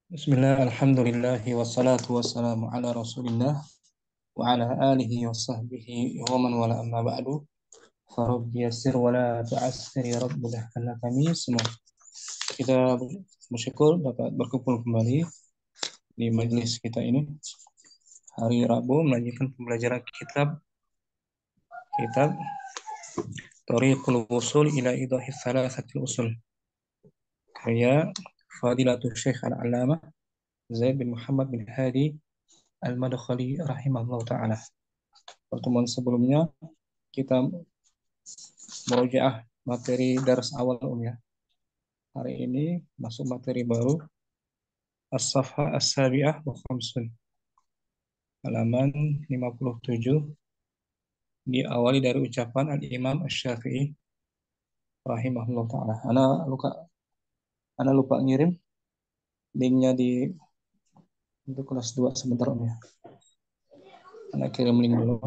Bismillah, alhamdulillah, wassalatu wassalamu ala rasulillah wa ala alihi wa sahbihi wa man wala amma ba'du. Farabbi yassir wa la tu'assir ya Rabb, mudahkanlah kami semua. Kita bersyukur dapat berkumpul kembali di majelis kita ini hari Rabu melanjutkan pembelajaran kitab Thariqul Wusul ila Idahi Thalathatil Usul karya Fadilatul Syekh Al-Allamah Zaid bin Muhammad bin Hadi Al-Madkhali rahimahullah ta'ala. Pertemuan sebelumnya kita merujaah materi daras awal ya. Hari ini masuk materi baru As-Safha As-Sabi'ah wa Khamsun, halaman 57, diawali dari ucapan Al-Imam Asy-Syafi'i rahimahullah ta'ala. Ana lupa ngirim linknya untuk kelas 2 sebentar ya. Ana kirim link dulu.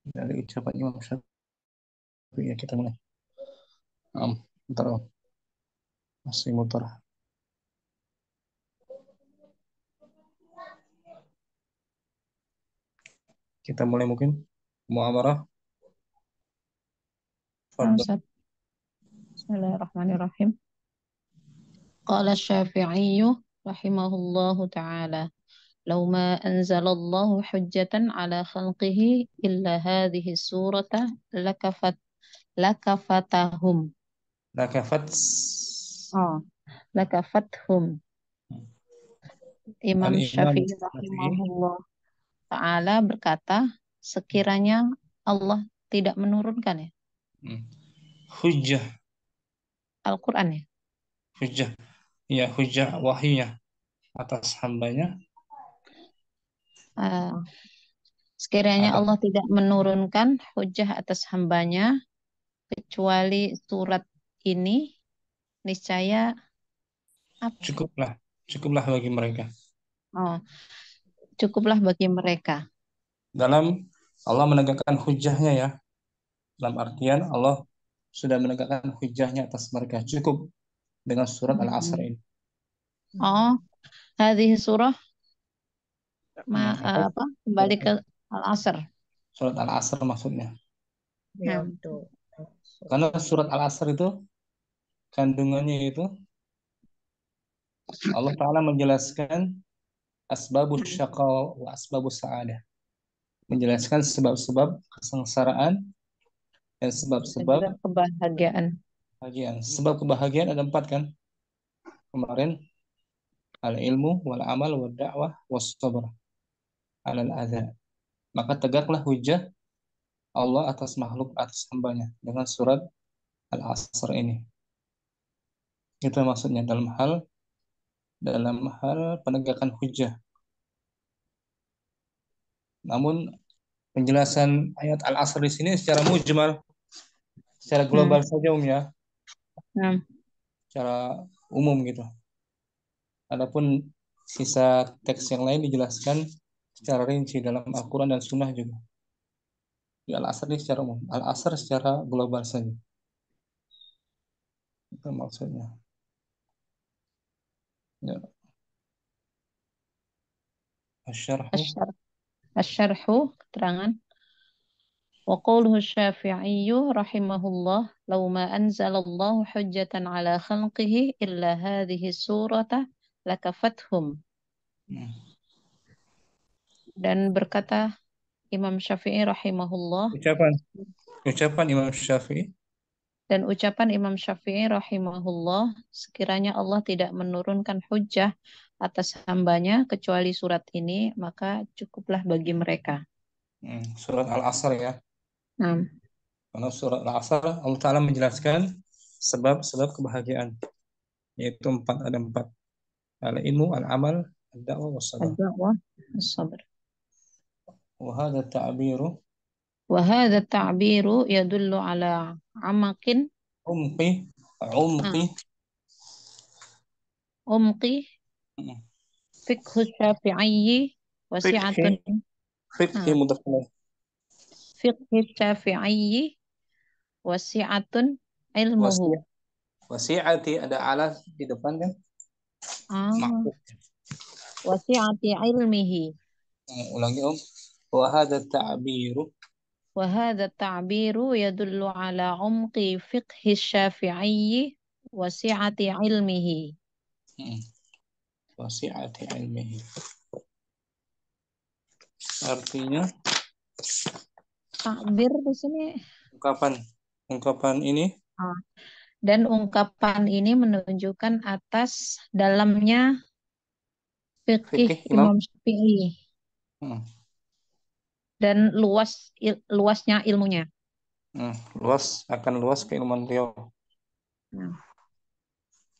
Dari ucapan Imam Syafi'i ya, kita mulai. Bentar, masih muter. Kita mulai mungkin muamarah. Ustaz. Bismillahirrahmanirrahim. Qala Syafi'i rahimahullahu ta'ala, law ma anzalallahu hujjatan ala khalqihi illa hadhihi surata lakafatahum. Lakafat Oh, lakafathum. Imam Al-Imam Syafi'i Syafi'i. rahimahullah ta'ala berkata, sekiranya Allah tidak menurunkan Hujjah, Al-Quran hujjah, ya hujjah wahyunya atas hambanya Uh, sekiranya atas Allah tidak menurunkan hujjah atas hambanya kecuali surat ini, niscaya apa? cukuplah bagi mereka. Oh, cukuplah bagi mereka. Dalam Allah menegakkan hujjahnya ya, dalam artian Allah sudah menegakkan hujjahnya atas mereka, cukup dengan surat Al-Asr ini. Oh, hadhihi surah Apa? kembali ke Al-Asr. Surat Al-Asr maksudnya. Ya, betul. Karena surat Al-Asr itu kandungannya itu Allah Ta'ala menjelaskan asbabus syaqa wa asbabus sa'adah. Menjelaskan sebab-sebab kesengsaraan dan Dan sebab-sebab juga kebahagiaan. kebahagiaan. Sebab kebahagiaan ada 4 kan? Kemarin al-ilmu wal amal wal da'wah was sabr alal adha. Maka tegaklah hujjah Allah atas makhluk, atas hambanya dengan surat Al-Asr ini. Itu maksudnya dalam hal penegakan hujjah. Namun penjelasan ayat Al-Asr di sini secara mujmal, secara global saja ya, Nah, secara umum gitu. Adapun sisa teks yang lain dijelaskan secara rinci dalam Al-Quran dan Sunnah juga. Di Al-Asr ini secara umum, Al-Asr secara global saja. Itu maksudnya. Ya. Asyarhu. Asyarhu, keterangan. Wa qawluhu Syafi'i rahimahullah, law ma anzalallahu hujjatan ala khalqihi illa hadhihi surata lakafathum. Hmm. Dan berkata Imam Syafi'i rahimahullah, Ucapan Imam Syafi'i. dan ucapan Imam Syafi'i rahimahullah, sekiranya Allah tidak menurunkan hujjah atas hambanya kecuali surat ini, maka cukuplah bagi mereka. Surat Al-Asr ya. Nah, Karena surat Al-Asr Allah Ta'ala menjelaskan sebab-sebab kebahagiaan. Yaitu 4, ada 4. Al-ilmu, al-amal, ad-da'wah, was-sabar. ad-da'wah as-sabr. Wahada ta'biru وهذا التعبير يدل على عمق umqi umqi عمق Fiqhu Syafi'i wasi'atun. Fikhi, fikhi Ah, mudhaf ilaih. Fiqhu Syafi'i wasi'atun ilmuhu. Wasi', wasi'ati ada ala di depan kan? Ah, Maksud. wasi'ati ilmihi. Ulangi Om. Wa hadha ta'biru. وهذا التعبير يدل على عمق فقه الشافعي وسعة علمه. Hmm. Wasi'ati ilmihi. Artinya Takbir di sini. ungkapan ungkapan ini Ah, dan ungkapan ini menunjukkan atas dalamnya fikih fikih Imam. Imam Syafi'i Hmm. dan luasnya ilmunya. Hmm. Luas akan luas keilmuan beliau. Nah,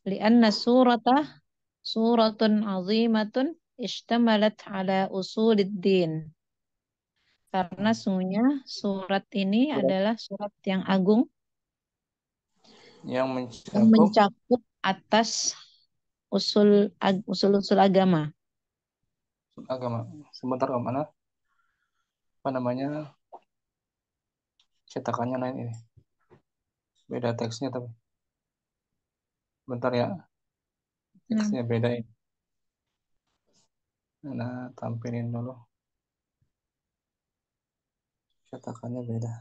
lianna surata suratun azimatun ishtamalat ala usulid din. Karena Hmm. sungguhnya surat ini Surat adalah surat yang agung yang yang mencakup mencakup atas usul-usul agama. agama. Sebentar Om, mana? Apa namanya? Cetakannya lain ini. Beda teksnya tapi. Bentar ya, Nah, teksnya beda ini. Nah, tampilin dulu. Cetakannya beda.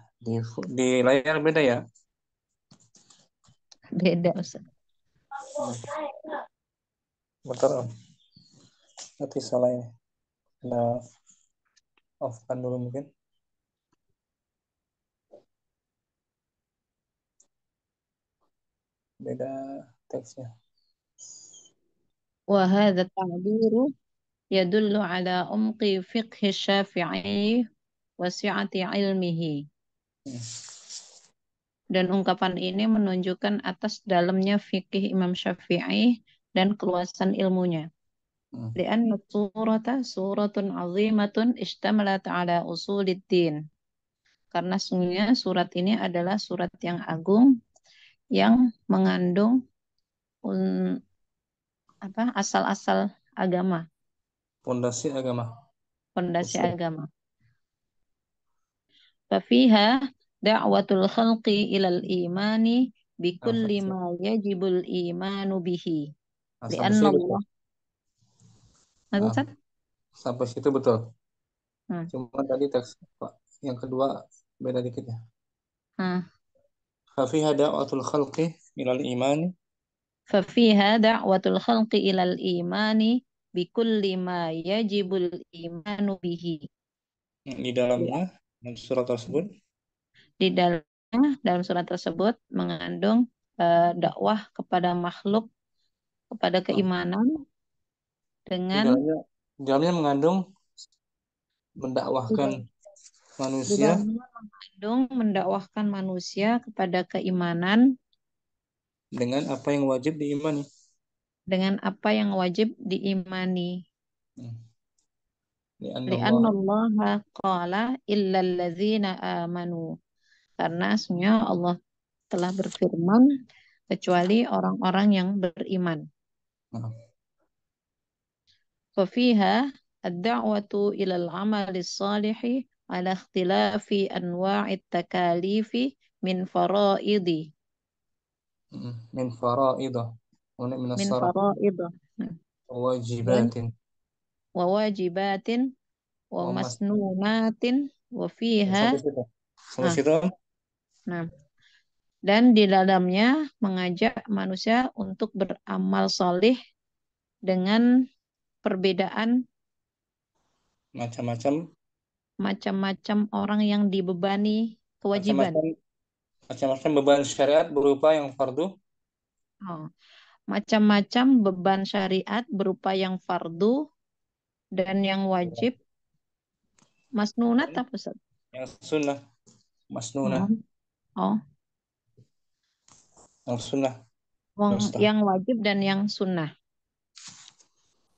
Di layar beda ya. beda Ustaz. Hmm. Bentar Om. Nanti salah ini. Nah, off kan dulu mungkin. Beda teksnya. وهذا التعبير يدل على عمق فقه الشافعي وسعة علمه. Hmm. Dan ungkapan ini menunjukkan atas dalamnya fikih Imam Syafi'i dan keluasan ilmunya. Hmm. Lianna surata suratun azimatun ishtamalat ala usuliddin. Karena sungguhnya surat ini adalah surat yang agung yang mengandung asal-asal agama, Pondasi agama. fondasi Usul. agama. Fafiha da'watul khalqi ilal imani Nah, bikulli sampai, ma yajibul imanu bihi. nah, sampai Lianna sini betul. Allah. Nah, Ustaz? sampai situ betul. Hmm. Cuma tadi teks Pak, yang kedua beda dikit ya. Hmm. Fafiha da'watul khalqi ilal imani. Fafiha da'watul khalqi ilal imani bikulli ma yajibul imanu bihi. Di dalamnya surat tersebut Di dalam surat tersebut mengandung dakwah kepada makhluk, kepada nah, keimanan di dengan dalamnya di dalamnya mengandung di mendakwahkan dalam- di manusia dalamnya mengandung mendakwahkan manusia kepada keimanan dengan apa yang wajib diimani. dengan apa yang wajib diimani. Hmm. Li'anna Li'anna Allah Allah qala illal ladzina amanu. Karena sebenarnya Allah telah berfirman kecuali orang-orang yang beriman. nah, ففيها الدعوة إلى العمل الصالح على اختلاف أنواع التكاليف من فرائض min faraidah wa min من as-salah فرائض dan wajibatin وواجبات wa mas ومسنونات sampai وفيها situ. Sampai ah, situ Om? nah dan di dalamnya mengajak manusia untuk beramal solih dengan perbedaan Macam-macam macam-macam orang yang dibebani kewajiban. macam-macam macam-macam beban syariat berupa yang fardu Oh, macam-macam beban syariat berupa yang fardu dan yang wajib. Masnunat dan apa Ustaz? yang sunnah masnunah Oh, oh, yang sunnah mustahab. yang wajib dan yang sunnah.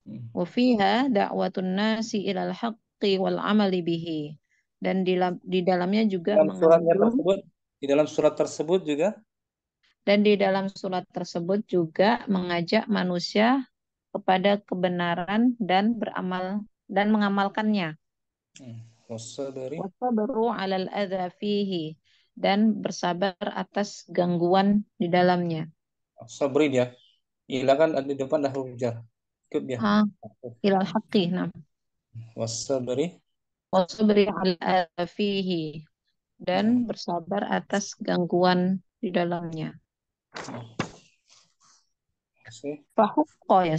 Hmm. Wafiha da'watun nasi ilal haqqi wal amali bihi. Dan di dalamnya juga Dalam suratnya mengandung tersebut, di dalam surat tersebut juga dan di dalam surat tersebut juga mengajak manusia kepada kebenaran dan mengamalkannya. Wasabri. Wasabaru 'alal adza fihi dan bersabar atas gangguan di dalamnya. Sabri dia. Ila kan ada di depan dah huruf jar. Ikut dia. Ah, ilal haqqi. Nah, Wasabri. wasabri 'alal adza fihi dan Hmm. bersabar atas gangguan di dalamnya. Masih. Fahukko ya.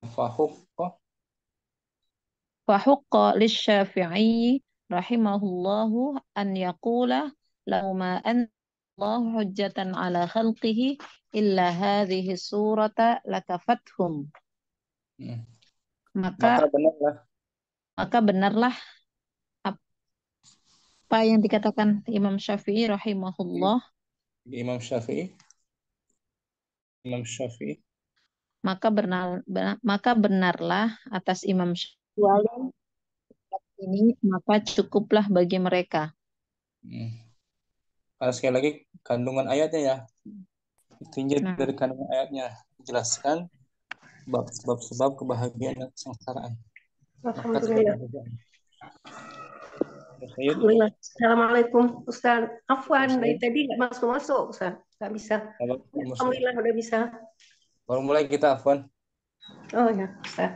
Fahukka. فحق للشافعي رحمه الله أن يقول لو ما أنزل الله حجة على خلقه إلا هذه السورة لكفتهم. Hmm. Maka Maka benarlah. maka benarlah apa yang dikatakan Imam Syafi'i Di, rahimahullah. di Imam Syafi'i. Imam Syafi'i. Maka benarlah atas Imam Syafi'i ini, maka cukuplah bagi mereka. Hmm. Karena sekali lagi kandungan ayatnya ya. Ditinjau Nah, dari kandungan ayatnya. Jelaskan sebab-sebab kebahagiaan dan kesengsaraan. Maka tidak Alhamdulillah. berbeda. Ya, Sayyid. Alhamdulillah. Assalamualaikum Ustaz. Afwan, dari Ustaz. tadi nggak masuk-masuk Ustaz. Nggak bisa. Waalaikumsalam. Alhamdulillah udah bisa. Baru mulai kita, Afwan. Oh ya Ustaz.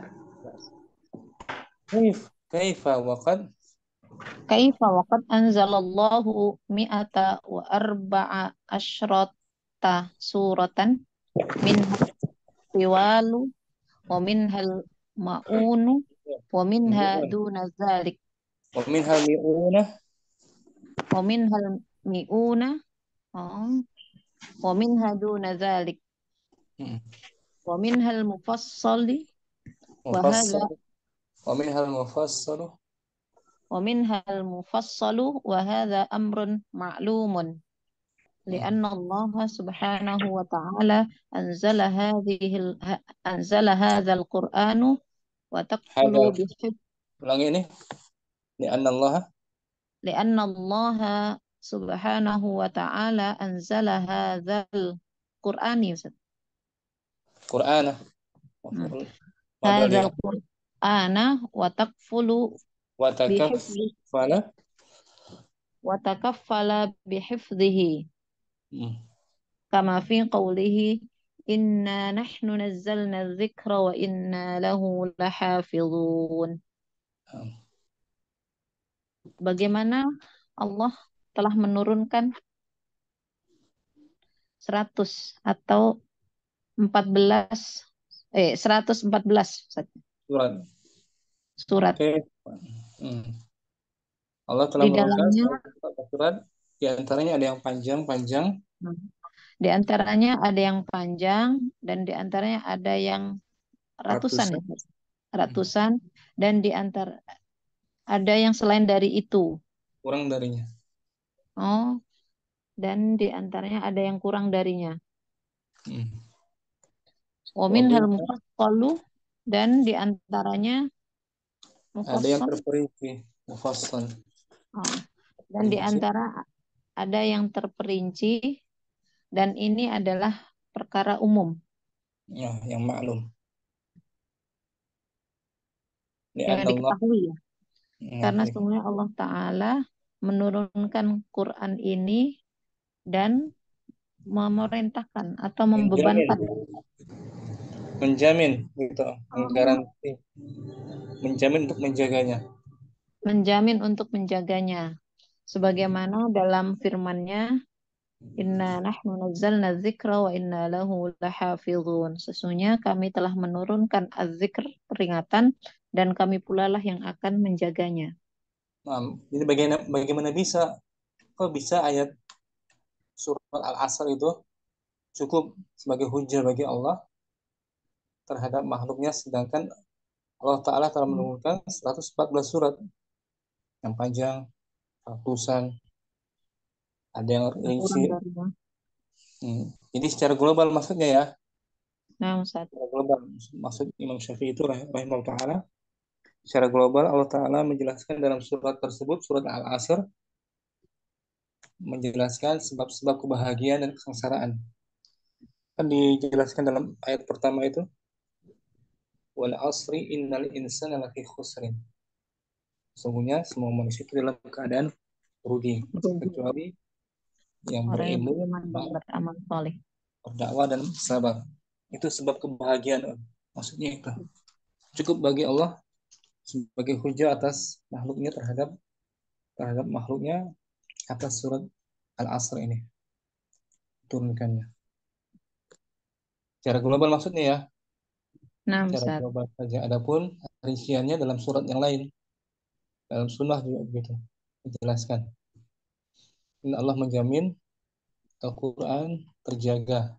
Kaifa waqad kaifa waqad anzalallahu mi'ata wa arba'a asyrata suratan minha tiwalu wa minhal ma'unu wa minha mi'un duna zalik wa minhal mi'unah. wa minhal mi'una oh, wa minha duna zalik Hmm. wa minhal mufassali wa hadha Mufassal wa minhal mufassalu. wa minhal mufassalu wa hadha amrun ma'lumun Hmm. لأن الله سبحانه وتعالى أنزل هذا القرآن وتكفل Hadal. بحفظ Ulangi ini. Li anna Allah لأن الله سبحانه وتعالى أنزل هذا القرآن يا أستاذ. Qur'ana. نعم. Mabla هذا dia. القرآن وتكفل Wa بحفظه takaffala. وتكفل بحفظه Hmm. كما في قوله إنا نحن نزلنا الذكر وإنا له لحافظون. Hmm. Bagaimana Allah telah menurunkan 100 atau 14 114 Ustaz, Surat. surat Oke. Hmm. Allah telah di menurunkan dalamnya. surat. Di antaranya ada yang panjang-panjang, Di antaranya ada yang panjang dan di antaranya ada yang ratusan ya ratusan. Ustaz. Ratusan dan di antara ada yang selain dari itu. Kurang darinya. Oh, dan di antaranya ada yang kurang darinya. Hmm. Wa minhal Wabil mufassalu dan di antaranya ada yang mufassal. terperinci. Mufassal. Oh, dan di Rinci. antara ada yang terperinci dan ini adalah perkara umum Ya, yang maklum. Li yang anna Allah. diketahui ya. Hmm. Karena sesungguhnya Allah Ta'ala menurunkan Quran ini dan memerintahkan atau Menjamin. membebankan Menjamin gitu. Menggaransi. Menjamin untuk menjaganya. menjamin untuk menjaganya. Sebagaimana dalam firman-Nya, Inna nahnu nazzalna dzikra wa inna lahu lahafizun. Sesungguhnya kami telah menurunkan az-zikr, peringatan, dan kami pula lah yang akan menjaganya. Nah, jadi bagaimana bisa? Kok bisa ayat surat Al-Asr itu cukup sebagai hujah bagi Allah terhadap makhluknya, sedangkan Allah Ta'ala telah Hmm. menurunkan 114 surat yang panjang, ratusan, ada yang Yang kurang rinci. darinya. Jadi secara global maksudnya ya, Nah, Ustaz. secara global maksud Imam Syafi'i itu rahimahullah ta'ala, secara global Allah Ta'ala menjelaskan dalam surat tersebut, surat Al-Asr, menjelaskan sebab-sebab kebahagiaan dan kesengsaraan. Kan dijelaskan dalam ayat pertama itu, wal asri innal insana lafi khusrin. Sesungguhnya semua manusia itu dalam keadaan rugi, Rugi. kecuali yang Orang yang berilmu, beriman dan beramal soleh. berdakwah dan sabar. Itu sebab kebahagiaan. Maksudnya itu cukup bagi Allah sebagai hujah atas makhluknya terhadap makhluknya atas surat Al-Asr ini turunkannya. Secara global maksudnya ya, Nah, secara Ustaz. global saja. Adapun rinciannya dalam surat yang lain, dalam sunnah juga begitu dijelaskan. Allah menjamin Al-Quran terjaga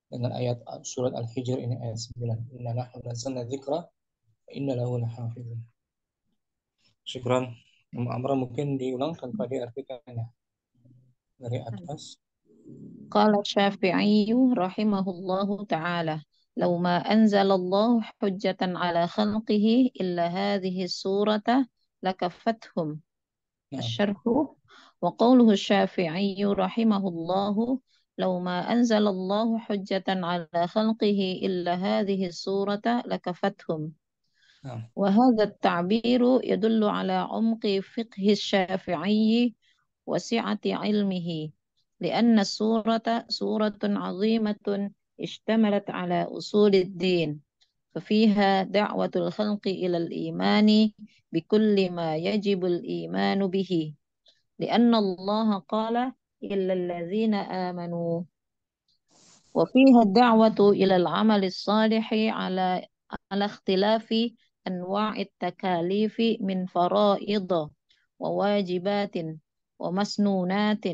dengan ayat surat Al-Hijr ini ayat 9. Inna nahnu nazzalna dzikra wa inna lahu lahafizun. Syukran. Amra mungkin diulang tanpa diartikannya dari atas. قال الشافعي رحمه الله تعالى لو ما أنزل الله حجة على خلقه إلا هذه السورة لكفتهم. Nah, الشرح وقوله الشافعي رحمه الله لو ما أنزل الله حجة على خلقه إلا هذه السورة لكفتهم. nah, وهذا التعبير يدل على عمق فقه الشافعي وسعة علمه، لأن السورة سورة عظيمة اشتملت على أصول الدين، ففيها دعوة الخلق إلى الإيمان بكل ما يجب الإيمان به، لأن الله قال إلا الذين آمنوا، وفيها الدعوة إلى العمل الصالح على اختلاف أنواع التكاليف من فرائض وواجبات ومسنونات،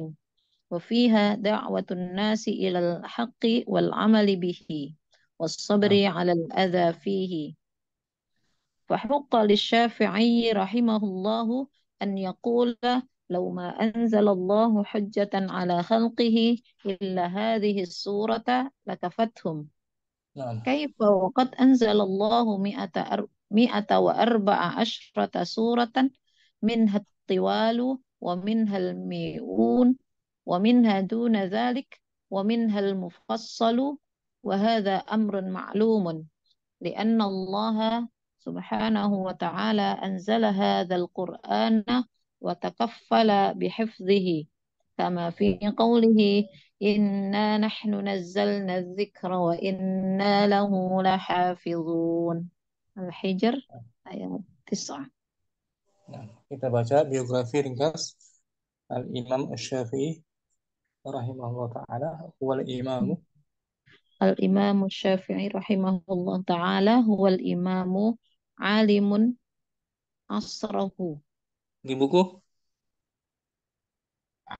وفيها دعوة الناس إلى الحق والعمل به nah, والصبر على الأذى فيه. فحق للشافعي رحمه الله أن يقول لو ما أنزل الله حجة على خلقه إلا هذه السورة لكفتهم. nah. كيف وقد أنزل الله 114 سورة منها الطوال ومنها الميؤون ومنها دون ذلك ومنها المفصل، وهذا أمر معلوم لأن الله سبحانه وتعالى أنزل هذا القرآن وتكفل بحفظه، كما في قوله إنا نحن نزلنا الذكر وإنا له لحافظون. الحجر ayat 9. Nah, kita baca biografi ringkas Al-Imam Asy-Syafi'i rahimahullah ta'ala wal imamu. الإمام الشافعي رحمه الله تعالى هو الإمام عالم عصره. Di buku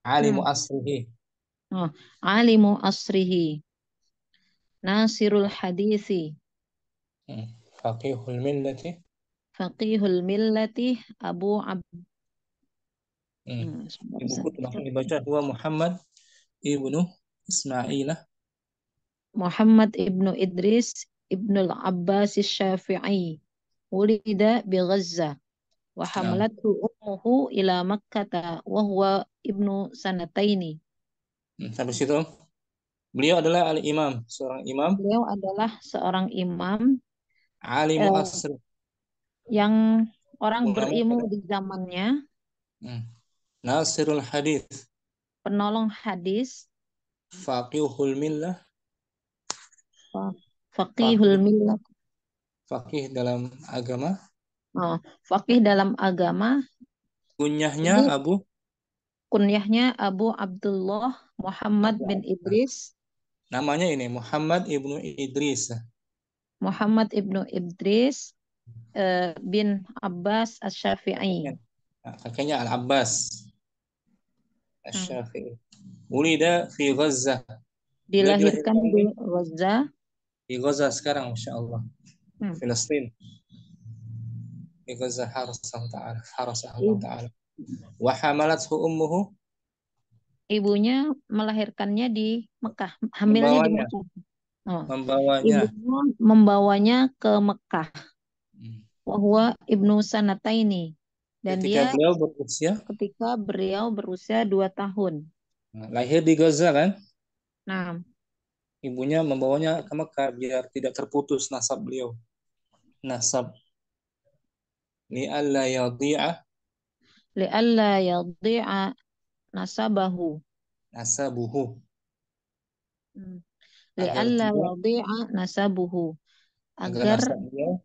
Alimu Hmm. Asrihi. عالم عصره ناصر الحديث Faqihul millati. فقيه الملة أبو عبد Di buku langsung dibaca huwa Muhammad ibnu Ismailah. محمد ابن إدريس ابن العباس الشافعي ولد بغزة Nah, وحملته أمه إلى مكة وهو ابن سنتين. sampai situ. Beliau adalah al-imam, seorang imam, Beliau adalah seorang imam alimu eh, asri, yang orang ulama pada berilmu di zamannya, nasirul hadis, penolong hadis, faqihul millah, faqihul faqih, millah, faqih dalam agama, faqih dalam agama. kunyahnya Ini Abu kunyahnya Abu Abdullah Muhammad Abu bin Abdullah. Idris. Namanya ini Muhammad ibnu Idris. Muhammad ibnu Idris bin Abbas Asy-Syafi'i. Kakeknya Al-Abbas Hmm. Asy-Syafi'i. Ulida fi Gazzah. Beliau Dilahirkan dilahirkan di Gaza. di Gaza sekarang, Masya Allah. Hmm. Filistin. Di Gaza harasah ta'ala. Harasah Allah I- ta'ala. Wa hamalathu ummuhu. Ibunya melahirkannya di Mekah, hamilnya di Membawanya. Mekah. Oh. Membawanya. Ibunya membawanya ke Mekah. Hmm. Wahwa ibnu sanataini. Dan Ketika dia beliau berusia, ketika beliau berusia 2 tahun. lahir di Gaza kan, Nah, ibunya membawanya ke Mekah biar tidak terputus nasab beliau. nasab li'alla yadhi'a li'alla yadhi'a nasabahu. nasabuhu, Hmm. agar Li'alla tidak yadhi'a nasabuhu. agar Agar nasab beliau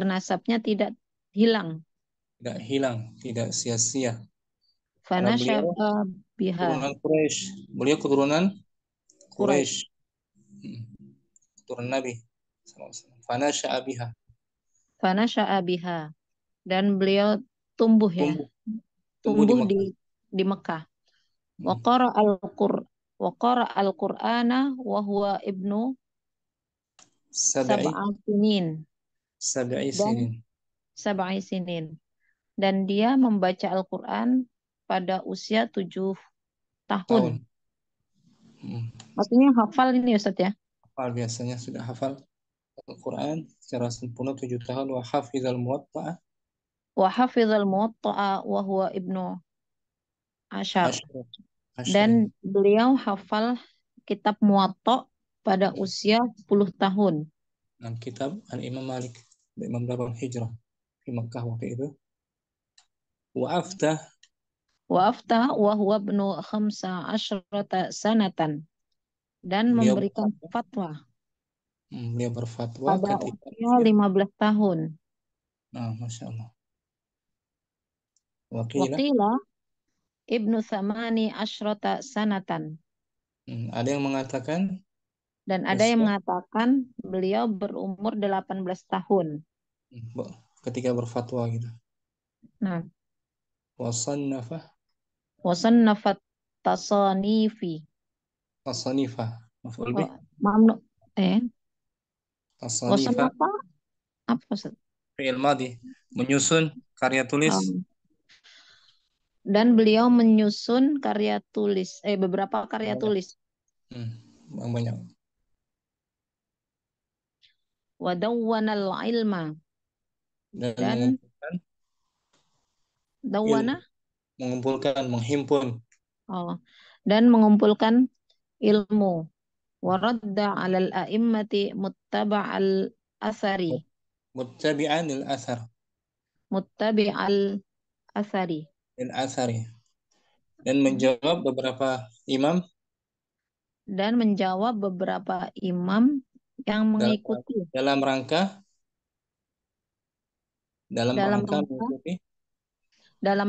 nasabnya tidak hilang. tidak hilang, tidak sia-sia. Karena beliau Fanasyaba biha. keturunan Quraisy. Beliau keturunan Quraisy. Quraisy. Keturunan Nabi SAW. Fanasya'a biha. Fanasya'a biha. Dan beliau tumbuh ya, Tumbuh di tumbuh Mekah. di Mekah. Wa qara al-Qur'ana wa huwa ibnu Sab'i sab'a sinin sab'i dan sinin. sab'i sinin. Dan dia membaca Al-Qur'an pada usia 7 tahun. Tahun. Maksudnya hafal ini Ustaz ya. Hafal biasanya sudah hafal Al-Quran secara sempurna 7 tahun. Wa hafizal muwatta'ah Wa hafizal muwatta'a wa huwa ibnu Ashar. Dan Ashrin. beliau hafal kitab Muwatta pada usia 10 tahun. Dalam kitab Al-Imam Malik, Imam Darul Hijrah di Makkah waktu itu. Wa aftah Wa aftah wa huwa ibnu 15 sanatan. Dan beliau memberikan fatwa beliau berfatwa pada ketika usia 15 tahun. Nah, Masya Allah. Wakilah. Waqila ibnu Thamani Ashrata sanatan. Ada yang mengatakan Dan ada yang mengatakan beliau berumur 18 tahun. Ketika berfatwa gitu. Nah, Wasannafah wasannafat tasanifi. Tasanifah maf'ul bih. Mamnu Tasanifah wasannafa apa Ustaz? fi'il madhi, menyusun karya tulis. Dan beliau menyusun karya tulis, beberapa karya tulis. Banyak. Wadawwanal ilma. Dan dawwana mengumpulkan, menghimpun. Dan mengumpulkan ilmu. Waradda 'alal a'immati muttaba'al asari. Muttabi'anil athar. Muttabi'al asari. Al-athari. Dan menjawab beberapa imam. Dan menjawab beberapa imam yang mengikuti. Dalam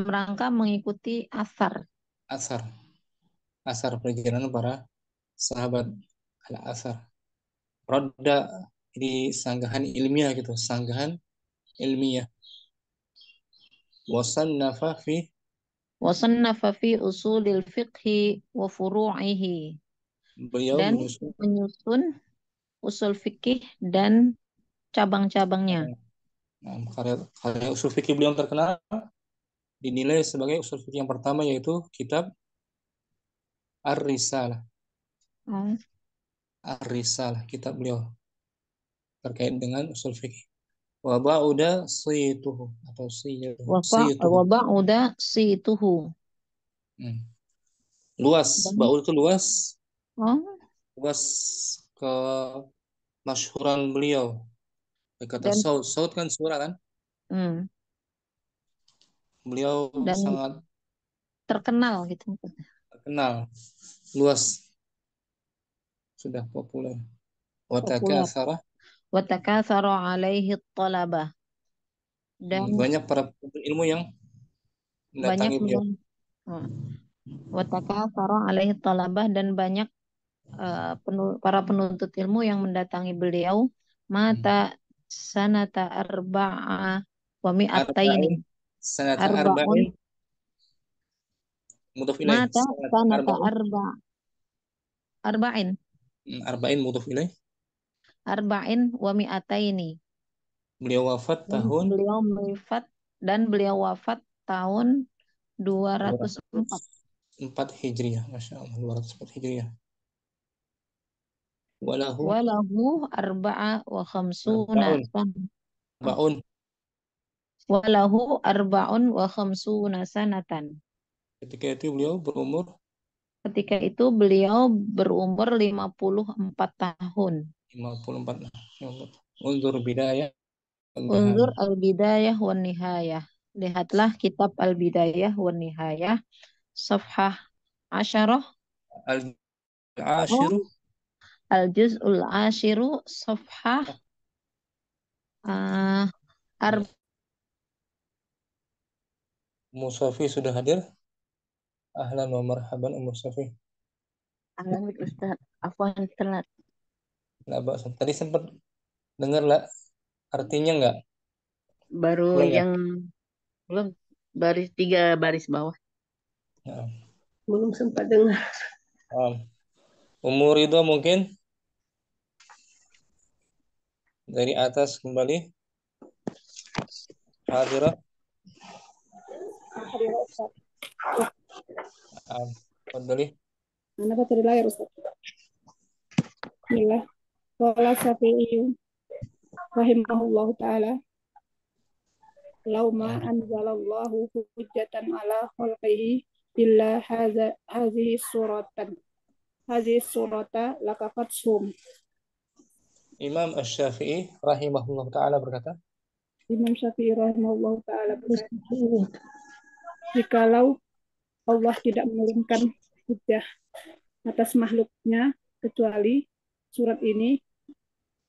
rangka mengikuti asar. Asar perjalanan para sahabat al-asar. Radda di sanggahan ilmiah gitu, sanggahan ilmiah. Wasannafa fi usulil fiqhi wa furu'ihi. Beliau Dan menyusun usul fikih dan cabang-cabangnya. Karya usul fikih beliau yang terkenal dinilai sebagai usul fikih yang pertama, yaitu kitab Ar-Risalah. Ar-Risalah, kitab beliau terkait dengan usul fikih. Wa ba'uda siyituhu atau siyituhu. Wa ba'uda siyituhu. Luas, ba'ud itu luas. Luas ke masyhuran beliau. Kata saud kan suara kan? Beliau dan sangat terkenal gitu. Terkenal, luas, sudah populer. Wa takatsara alaihi talabah. Dan banyak para penuntut ilmu yang mendatangi beliau. Wa takatsara alaihi talabah, dan banyak para penuntut ilmu yang mendatangi beliau. Mata sanata arba'a wa mi'ataini. Sanata arba'in mudhaf ilaih. Mata sanata arba'in. Arba'in mudhaf ilaih. Arba'in wa mi'ataini. Beliau wafat tahun beliau wafat tahun 204. 4 Hijriah, Masya Allah, 204 Hijriah. Walahu arba'a wa khamsuna sanatan. Ketika itu beliau berumur 54 tahun. 54. Unzur bidayah Unzur Al-Nihayah. al-bidayah wan nihayah. Lihatlah kitab al-bidayah wan nihayah. Safhah asyarah. Al-Ashiru. Oh, al-juz'ul ashiru. Safhah uh, Musafi sudah hadir. Ahlan wa marhaban Musafi. Ahlan bik Ustaz. Afwan telat. Nggak, Mbak. Tadi sempat dengar lah artinya nggak? Baru Belum ya? yang belum baris 3 baris bawah. Ya. Belum sempat dengar. Umur itu mungkin dari atas kembali. Hadirah. Hadirah Ustaz. Kembali. Mana baterai layar Ustaz? Bismillah. Qala Syafi'i rahimahullahu taala, "Lau ma anzalallahu hujjatan ala khalqihi illa hadhihi suratan. Hadhihi surata lakafat sum." Imam Asy-Syafi'i rahimahullah taala berkata, Imam Syafi'i rahimahullahu taala berkata, jikalau Allah tidak menurunkan hujjah atas makhluknya kecuali surat ini,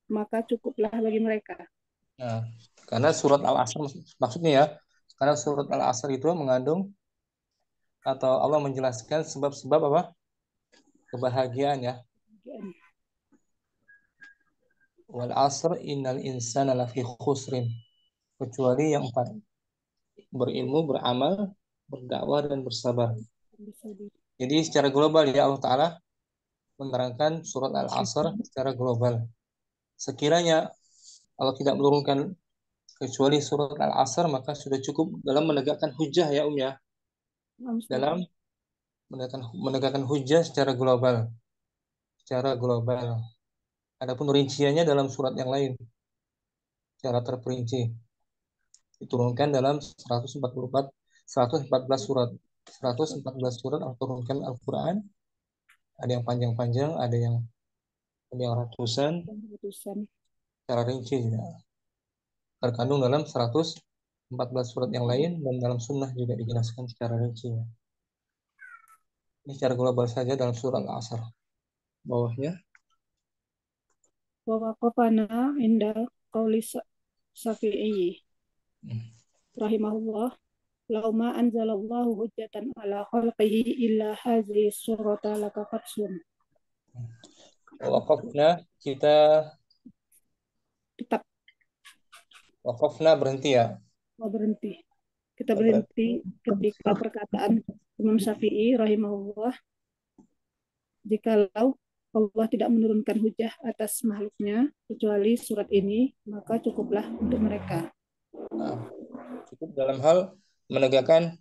maka cukuplah bagi mereka. nah, karena surat Al-Asr maksudnya ya, karena surat Al-Asr itu mengandung atau Allah menjelaskan sebab-sebab apa? Kebahagiaan ya. Wal asr innal insana lafi khusrin. Kecuali yang 4. Berilmu, beramal, berdakwah dan bersabar. Jadi secara global ya Allah Ta'ala menerangkan surat Al-Asr secara global. Sekiranya Allah tidak menurunkan kecuali surat Al-Asr, maka sudah cukup dalam menegakkan hujah ya ya. Dalam menegakkan hujah secara global. Secara global. Adapun rinciannya dalam surat yang lain. Secara terperinci. Diturunkan dalam 114 surat. 114 surat Allah turunkan Al-Quran. Ada yang panjang-panjang, ada yang ratusan. Secara rinci juga terkandung dalam 114 surat yang lain, dan dalam sunnah juga dijelaskan secara rinci. Ini secara global saja dalam surat Al-Asr. Bawahnya. Wa waqafana inda qauli Syafi'i rahimahullah, "Lau ma anzalallahu hujjatan ala khalqihi illa hadhihi surata lakafat sum." Waqafna, kita Tetap waqafna berhenti ya. berhenti. Kita berhenti ketika perkataan Imam Syafi'i rahimahullah, jikalau Allah tidak menurunkan hujah atas makhluknya kecuali surat ini, maka cukuplah untuk mereka. Nah, cukup dalam hal menegakkan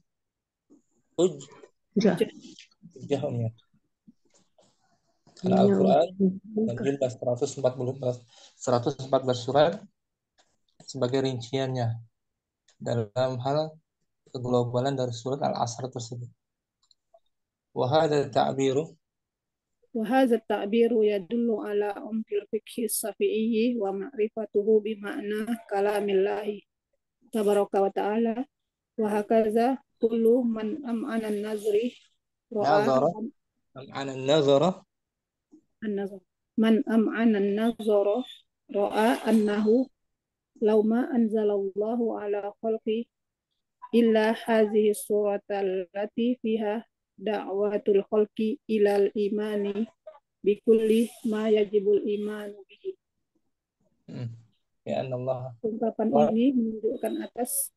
hujah ya. Karena Al-Quran menjumlah 114 surat sebagai rinciannya dalam hal keglobalan dari surat Al-Asr tersebut. Wahada ta'biru, وهذا التعبير يدل على عمق الفقه الشافعي ومعرفته بمعنى كلام الله تبارك وتعالى. وهكذا كل من أمعن النظر رأى nazara, an nazara, النظر من أمعن النظر رأى أنه لو ما أنزل الله على خلقه إلا هذه السورة التي فيها دعوة الخلق إلى الإيمان بكل ما يجب الإيمان به. Ya Allah. Ungkapan ini menunjukkan atas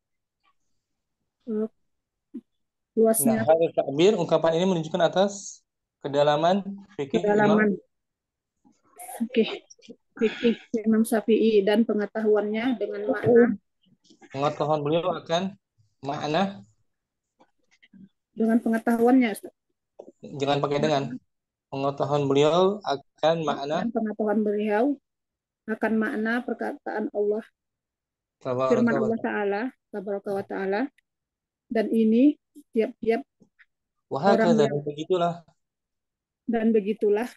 luasnya. Nah, hadis ta'bir, ungkapan ini menunjukkan atas kedalaman fikih Kedalaman fikih Imam Syafi'i dan pengetahuannya dengan makna. Pengetahuan beliau akan makna. Dengan pengetahuannya, Ustaz. Jangan pakai dengan. Pengetahuan beliau akan makna. Dan pengetahuan beliau akan makna perkataan Allah, firman Allah Ta'ala, Tabaraka wa Ta'ala. Dan ini tiap-tiap orang yang, begitulah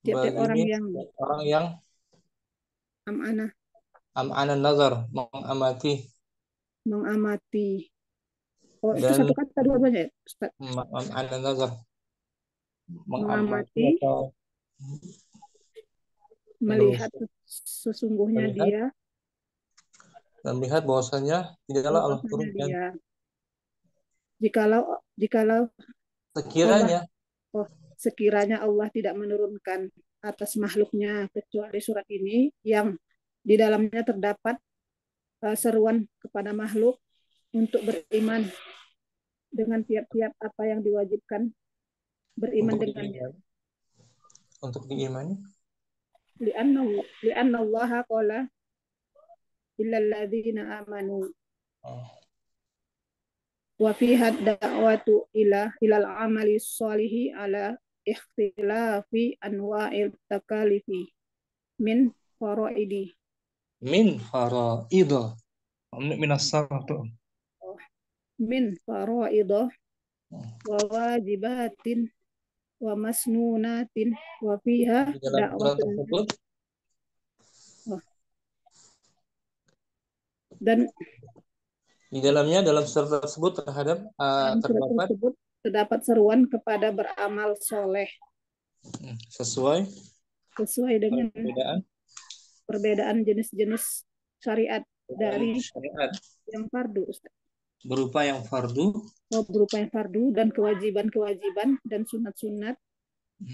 tiap-tiap orang yang amanah Am'ana nazar, mengamati. Mengamati. Oh, itu Dan satu kata dua banyak, Ustaz. am'ana nazar, mengamati Mengamati, atau melihat sesungguhnya melihat dia, dan melihat bahwasanya tidaklah Allah bahwasanya turunkan. dia. Jikalau Allah, Sekiranya sekiranya Allah tidak menurunkan atas makhluknya kecuali surat ini yang di dalamnya terdapat seruan kepada makhluk untuk beriman dengan tiap-tiap apa yang diwajibkan beriman untuk dengannya. diimani, untuk diimani. Li'anna Allah qala illal ladzina amanu wa fiha da'watu ilal amali sholihi ala ikhtilafi anwa'il takalifi min faraidi Min faraidah, min as-saratu. min faraidah wa wajibatin wa masnunatin wa fiha Di dalam surat da'watun tersebut, dan di dalamnya dalam surat tersebut terhadap dalam surat terdapat tersebut terdapat seruan kepada beramal soleh sesuai sesuai dengan perbedaan perbedaan jenis-jenis syariat dari syariat yang fardu, Ustaz. berupa yang fardu Berupa yang fardu dan kewajiban-kewajiban dan sunat-sunat,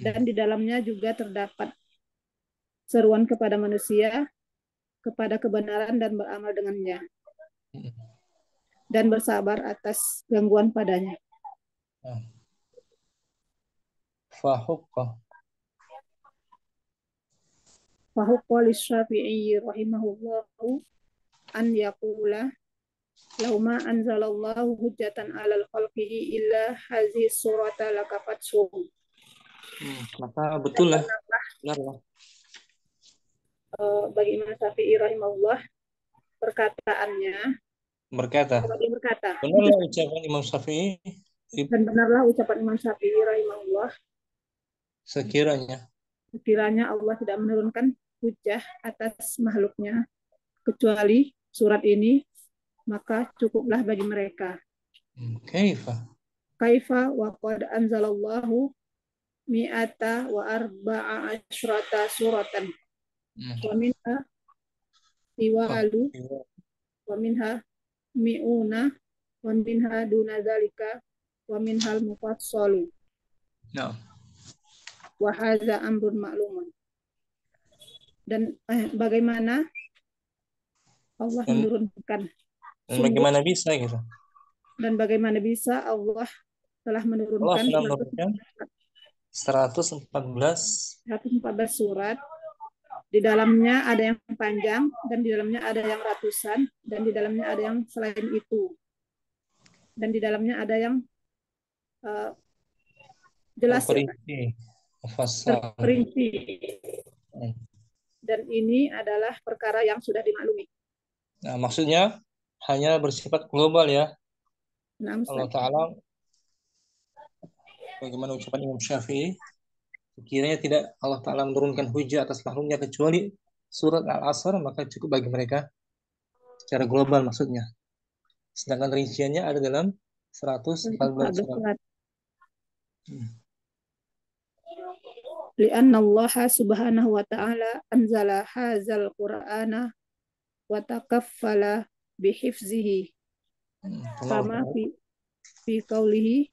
dan di dalamnya juga terdapat seruan kepada manusia kepada kebenaran dan beramal dengannya dan bersabar atas gangguan padanya. fahukka Fahukka lisyafi'i rahimahullahu an yaqula lauma anzalallahu hujjatan alal khalqihi illa hazihi surata lakafat suhum. Maka betul lah, benar lah. Bagi Imam Syafi'i rahimahullah perkataannya Berkata, benarlah ucapan Imam Syafi'i, dan benarlah ucapan Imam Syafi'i rahimahullah, sekiranya Allah tidak menurunkan hujjah atas makhluknya kecuali surat ini, maka cukuplah bagi mereka. Kaifa wa qad anzalallahu mi'ata wa arba'a asyrata suratan wa minha tiwalu wa minha mi'una wa minha duna zalika wa minhal mufassalu wa hadza amrun ma'lumun. Dan bagaimana Allah menurunkan, dan bagaimana bisa gitu, dan bagaimana bisa Allah telah menurunkan 114 surat. Di dalamnya ada yang panjang, dan di dalamnya ada yang ratusan, dan di dalamnya ada yang selain itu, dan di dalamnya ada yang jelas terperinci. Dan ini adalah perkara yang sudah dimaklumi. Nah, maksudnya hanya bersifat global ya. Allah Ta'ala, bagaimana ucapan Imam Syafi'i, sekiranya tidak Allah Ta'ala menurunkan hujjah atas makhluknya kecuali surat Al-Asr, maka cukup bagi mereka secara global maksudnya. Sedangkan rinciannya ada dalam 114 surat. Li'anna Allah subhanahu wa ta'ala anzala hazal qur'ana wa takaffala bihifzihi kama fi qawlihi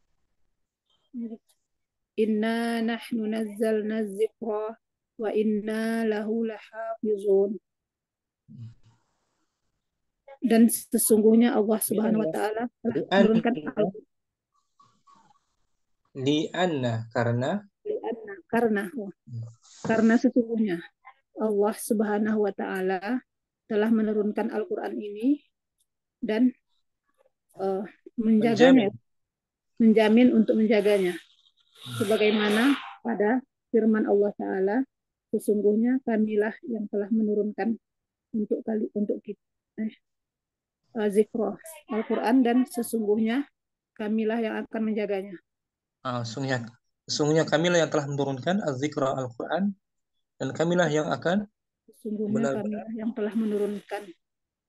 inna nahnu nazzalna dzikra wa inna lahu lahafizun. Dan sesungguhnya Allah subhanahu wa ta'ala telah menurunkan karena sesungguhnya Allah subhanahu wa ta'ala telah menurunkan Al-Quran ini dan menjamin untuk menjaganya, sebagaimana pada firman Allah Ta'ala, sesungguhnya kamilah yang telah menurunkan untuk kita zikra Al-Quran, dan sesungguhnya kamilah yang akan menjaganya. Sesungguhnya kamilah yang telah menurunkan az-zikra Al-Quran, dan kamilah yang akan Sungguhnya Benar-benar kamilah yang telah menurunkan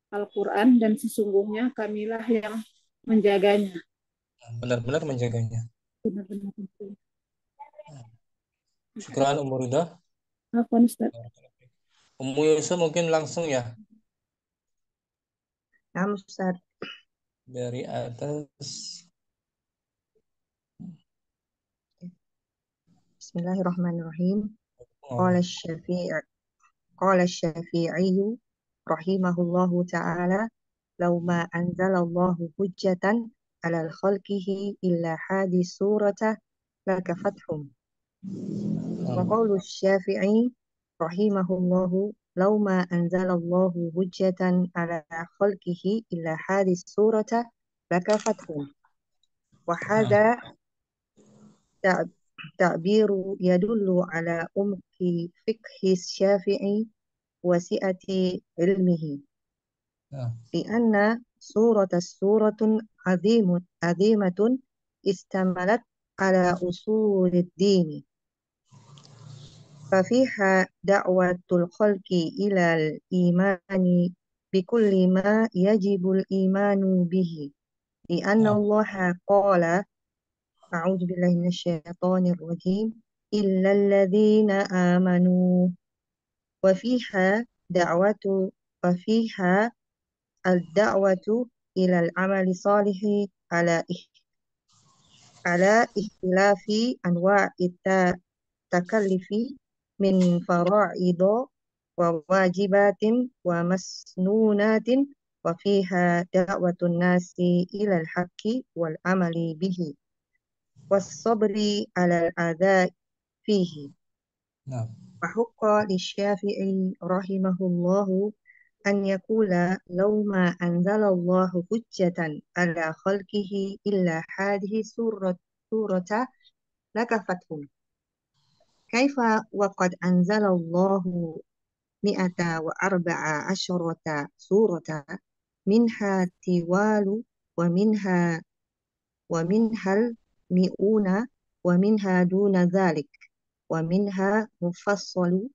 Al-Quran dan sesungguhnya kamilah yang menjaganya. benar-benar menjaganya. Benar-benar. Syukran Umur Ridha. Apa Ustaz? Ummu Yusuf mungkin langsung ya Nah, Ustaz. dari atas. Bismillahirrahmanirrahim. Qala Syafi'i rahimahullahu ta'ala law ma anzalallahu hujjatan ala khalqihi illa hadis surata lakafathum. Wa qawlu Syafi'i rahimahullahu law ma anzalallahu hujjatan ala khalqihi illa hadis surata lakafathum. Wa hadha تعبير يدل على عمق فقه الشافعي وسعة علمه لأن سورة عظيمة اشتملت على أصول الدين ففيها دعوة الخلق إلى الإيمان بكل ما يجب الإيمان به لأن الله قال أعوذ بالله من الشيطان الرجيم إلا الذين آمنوا وفيها وفيها الدعوة إلى العمل الصالح على اختلاف أنواع التكلف من فرائض وواجبات ومسنونات وفيها دعوة الناس إلى الحق والعمل به والصبر على الأذى فيه. وحق للشافعي رحمه الله أن يقول لو ما أنزل الله حجة على خلقه إلا هذه سورة لكفتهم كيف وقد أنزل الله 114 سورة منها طوال ومنها المئون ومنها دون ذلك ومنها مفصل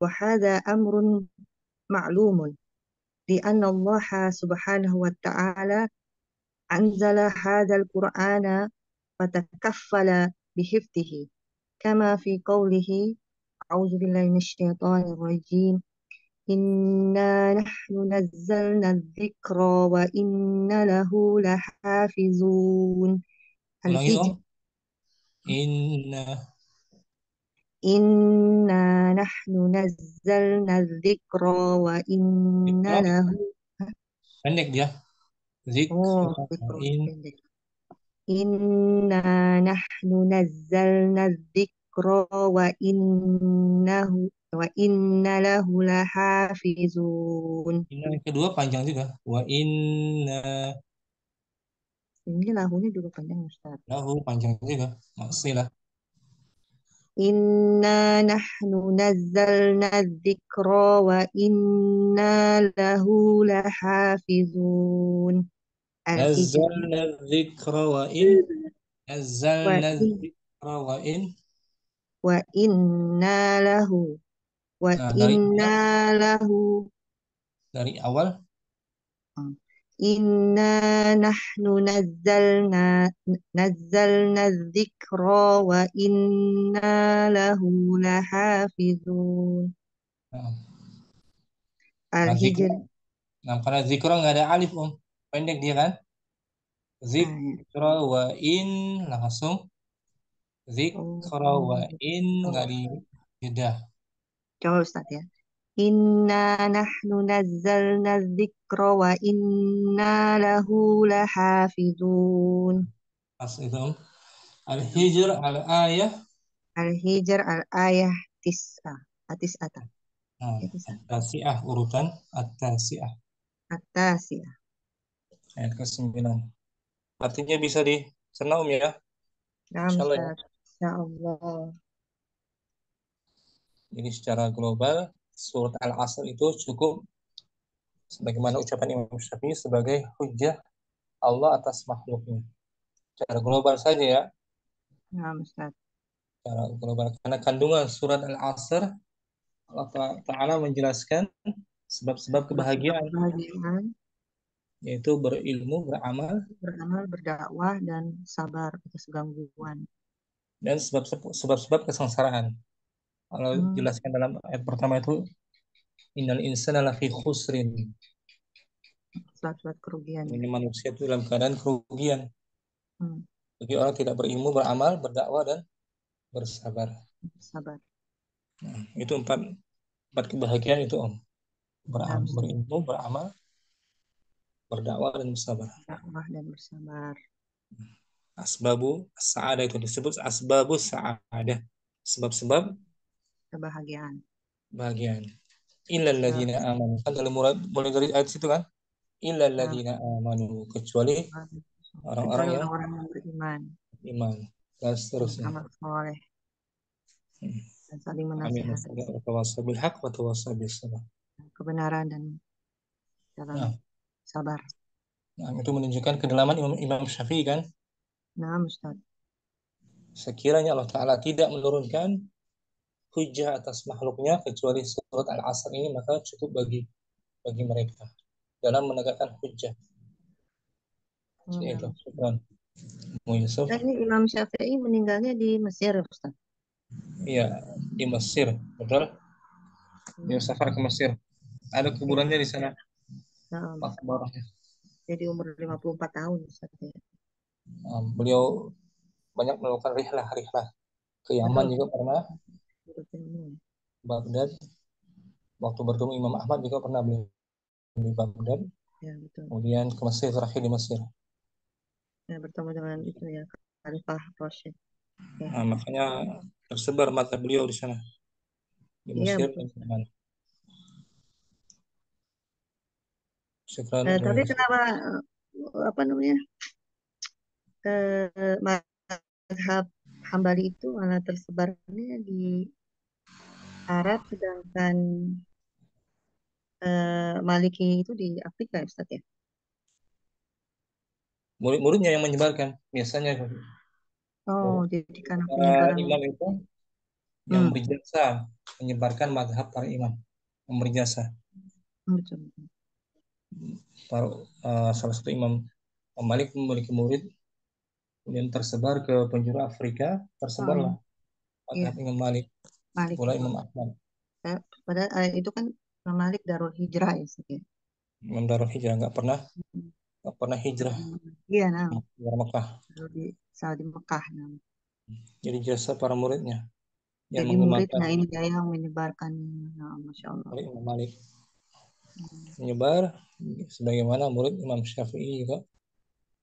وهذا أمر معلوم لأن الله سبحانه وتعالى أنزل هذا القرآن فتكفل بحفظه كما في قوله أعوذ بالله من الشيطان الرجيم إنا نحن نزلنا الذكر وإنا له لحافظون. Ulangi Inna nahnu nazzalna dzikra wa inna lahu pendek dia. pendek. Inna nahnu nazzalna dzikra wa inna lahu lahafizun. Yang kedua panjang juga. Wa inna Ini lahunya juga panjang Ustaz. lahu panjang juga. Maksilah. Inna nahnu nazzalna dzikra wa inna lahu lahafizun. Nazzalna dzikra wa in nazzalna dzikra wa in wa inna lahu dari awal inna nahnu nazzalna dzikra wa inna lahu lahafizun. Al-Hijr. Nah, karena zikra nggak ada alif pendek dia kan. Zikra wa in langsung. Zikra wa in nggak di jeda. Coba Ustaz ya. Inna nahnu nazzalna dzikra wa inna lahu lahafizun. Pas itu Al-Hijr al-ayah. Al-Hijr al-ayah tis'ah. At-tis'ata. At-tasi'ah urutan at-tasi'ah. At-tasi'ah. Ayat ke-9. Artinya bisa dicerna ya. Insyaallah ya. Insyaallah. Jadi secara global surat Al-Asr itu cukup sebagaimana ucapan Imam Syafi'i sebagai hujjah Allah atas makhluknya. Secara global saja ya. Nah, Ustaz. Secara global karena kandungan surat Al-Asr Allah Ta'ala menjelaskan sebab-sebab kebahagiaan, yaitu berilmu, beramal, berdakwah, dan sabar atas gangguan. Dan sebab-sebab kesengsaraan. Allah jelaskan dalam ayat pertama itu, innal insana lafi khusrin. Suatu kerugian. Ini manusia itu dalam keadaan kerugian. Bagi orang tidak berilmu, beramal, berdakwah, dan bersabar. Nah, itu empat kebahagiaan itu, Om. Berilmu, beramal, berdakwah, dan bersabar. Asbabu sa'adah itu disebut asbabu sa'adah. Sebab-sebab kebahagiaan. Illal ladzina amanu. Kan mulai dari ayat situ kan? Illal ladzina amanu, kecuali orang-orang yang beriman. Iman. Dan seterusnya. Amal soleh. Dan saling menasihati. Tawasabil haq wa tawasabil sabar. Kebenaran dan dalam sabar. Nah, itu menunjukkan kedalaman Imam Syafi'i kan? Nah, Ustaz. Sekiranya Allah Ta'ala tidak menurunkan hujah atas makhluknya kecuali surat Al-Asr ini, maka cukup bagi mereka dalam menegakkan hujah. Itu, syukran. Yusuf. Nah, ini Imam Syafi'i meninggalnya di Mesir, Ustaz. Iya, di Mesir, betul. Dia safar ke Mesir. Ada kuburannya di sana. Jadi umur 54 tahun, Ustaz. Beliau banyak melakukan rihlah ke Yaman juga pernah. Baghdad. Waktu bertemu Imam Ahmad juga pernah beliau di Baghdad. Ya, betul. Kemudian ke Mesir, terakhir di Mesir. Ya, bertemu dengan itu ya, Khalifah Rasyid. Ya. Nah, makanya tersebar mata beliau di sana. Di Mesir dan Yaman. Tapi kenapa mazhab Hambali itu malah tersebarnya di Arab, sedangkan Maliki itu di Afrika, Ustaz ya? Murid-muridnya yang menyebarkan biasanya. Jadi karena penyebaran imam itu yang berjasa menyebarkan mazhab para imam, yang berjasa. Betul. Salah satu Imam Malik memiliki murid, kemudian tersebar ke penjuru Afrika, tersebarlah mazhab Imam Malik, mulai Imam Ahmad. Padahal itu kan Imam Malik Darul Hijrah ya, Ustaz ya? Imam Darul Hijrah nggak pernah hijrah. Iya, ke Mekah. Di Mekah. Jadi jasa para muridnya. Jadi muridnya ini dia yang menyebarkan. Masya Allah. Imam Malik menyebar, sebagaimana murid Imam Syafi'i juga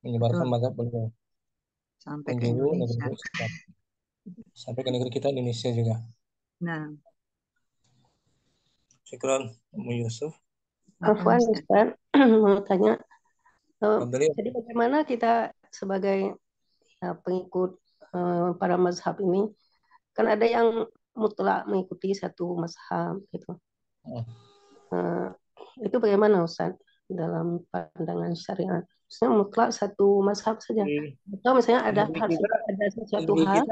menyebarkan mazhab beliau sampai ke Indonesia. Sampai ke negeri kita Indonesia juga. Nah. Syukran, Yusuf. Afwan, Ustaz, mau tanya. Jadi bagaimana kita sebagai pengikut para mazhab ini, kan ada yang mutlak mengikuti satu mazhab gitu. Itu bagaimana, Ustaz, dalam pandangan syariat? Misalnya mutlak satu mazhab saja, atau misalnya ada sesuatu hal?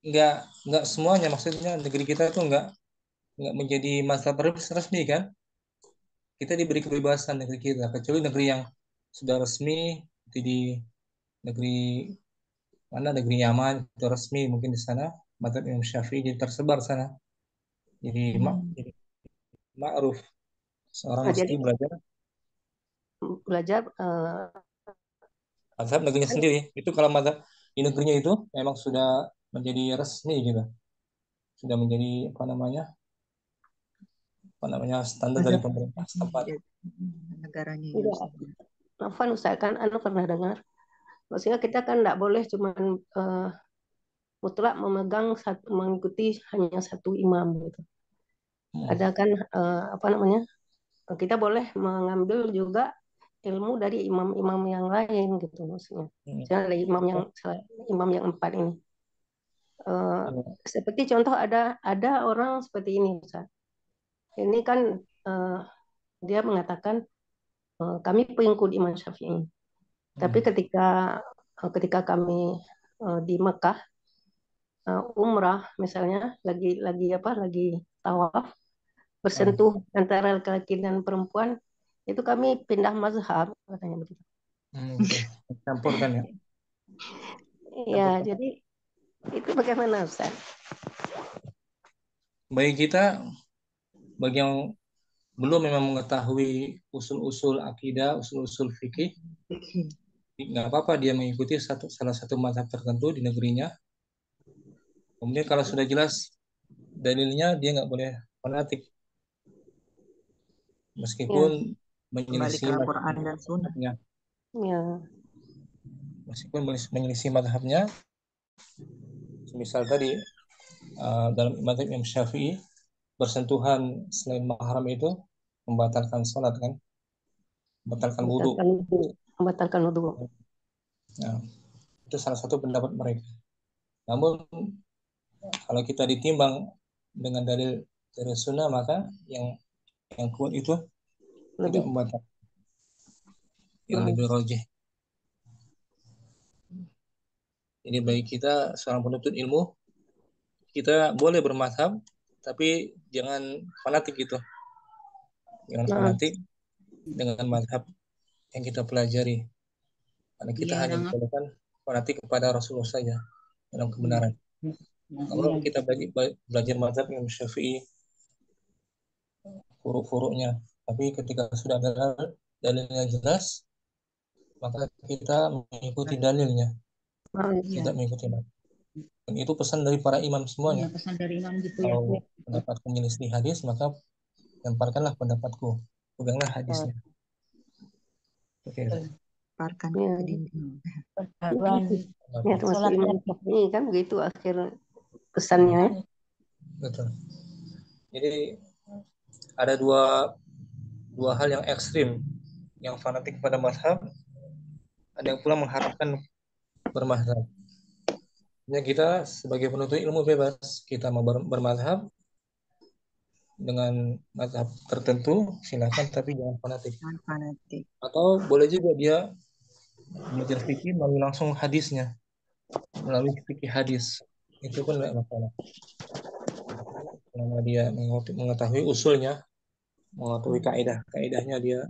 Enggak semuanya, maksudnya negeri kita itu enggak menjadi mazhab resmi kan? Kita diberi kebebasan negeri kita, kecuali negeri yang sudah resmi, di negeri mana, negeri Yaman itu resmi, mungkin di sana mazhab Imam Syafi'i jadi tersebar sana. Jadi ma'ruf seorang mesti belajar mazhab negerinya sendiri. Itu kalau mazhab di negerinya itu memang sudah menjadi resmi gitu. Sudah menjadi standar dari pemerintah setempat. Negaranya. Afwan, Ustaz, kan pernah dengar. Maksudnya kita kan tidak boleh cuma mutlak mengikuti hanya satu imam gitu. Ada kan kita boleh mengambil juga ilmu dari imam-imam yang lain gitu maksudnya. Misalnya dari imam yang 4 ini. Seperti contoh ada orang seperti ini, Ustaz. Ini kan dia mengatakan kami pengikut Imam Syafi'i. Tapi ketika kami di Mekah umrah misalnya lagi tawaf, bersentuh antara laki-laki dan perempuan, itu kami pindah mazhab katanya begitu. Betul. Campurkan ya. Ya, jadi itu bagaimana Ustaz? Bagi yang belum memang mengetahui usul-usul akidah, usul-usul fikih, nggak apa-apa dia mengikuti salah satu mazhab tertentu di negerinya. Kemudian kalau sudah jelas dalilnya, dia nggak boleh fanatik, meskipun Kembali ke menyelisih Al-Quran dan Sunnah. mazhabnya. Ya. Meskipun menyelisih mazhabnya, misal tadi dalam mazhab Imam Syafi'i, bersentuhan selain mahram itu membatalkan sholat kan, membatalkan wudhu. Membatalkan wudhu. Nah, itu salah satu pendapat mereka. Namun kalau kita ditimbang dengan dalil dari sunnah, maka yang kuat itu tidak membatalkan, yang lebih rajih. Jadi bagi kita seorang penuntut ilmu, kita boleh bermazhab, tapi jangan fanatik gitu. Jangan fanatik dengan mazhab yang kita pelajari. Karena kita hanya dibolehkan fanatik kepada Rasulullah saja dalam kebenaran. Kalau kita belajar mazhab Imam Syafi'i, furuk-furuknya, tapi ketika sudah ada dalilnya jelas, maka kita mengikuti dalilnya, tidak mengikuti mazhab. Dan itu pesan dari para imam semuanya. Pesan dari imam gitu ya. Kalau pendapatku menyelisih hadis, maka lemparkanlah pendapatku, peganglah hadisnya. Oke. Lemparkan Ya. ke dinding. Ya, termasuk Imam Syafi'i kan begitu akhir pesannya. Betul. Jadi ada dua hal yang ekstrim, yang fanatik pada mazhab, ada yang pula mengharapkan bermazhab. Ya, kita sebagai penuntut ilmu bebas, kita mau bermazhab dengan mazhab tertentu silakan, tapi jangan fanatik. Atau boleh juga dia belajar fikih melalui langsung hadisnya, melalui fikih hadis, itu pun tidak masalah. Karena dia mengetahui usulnya, mengetahui kaidahnya, dia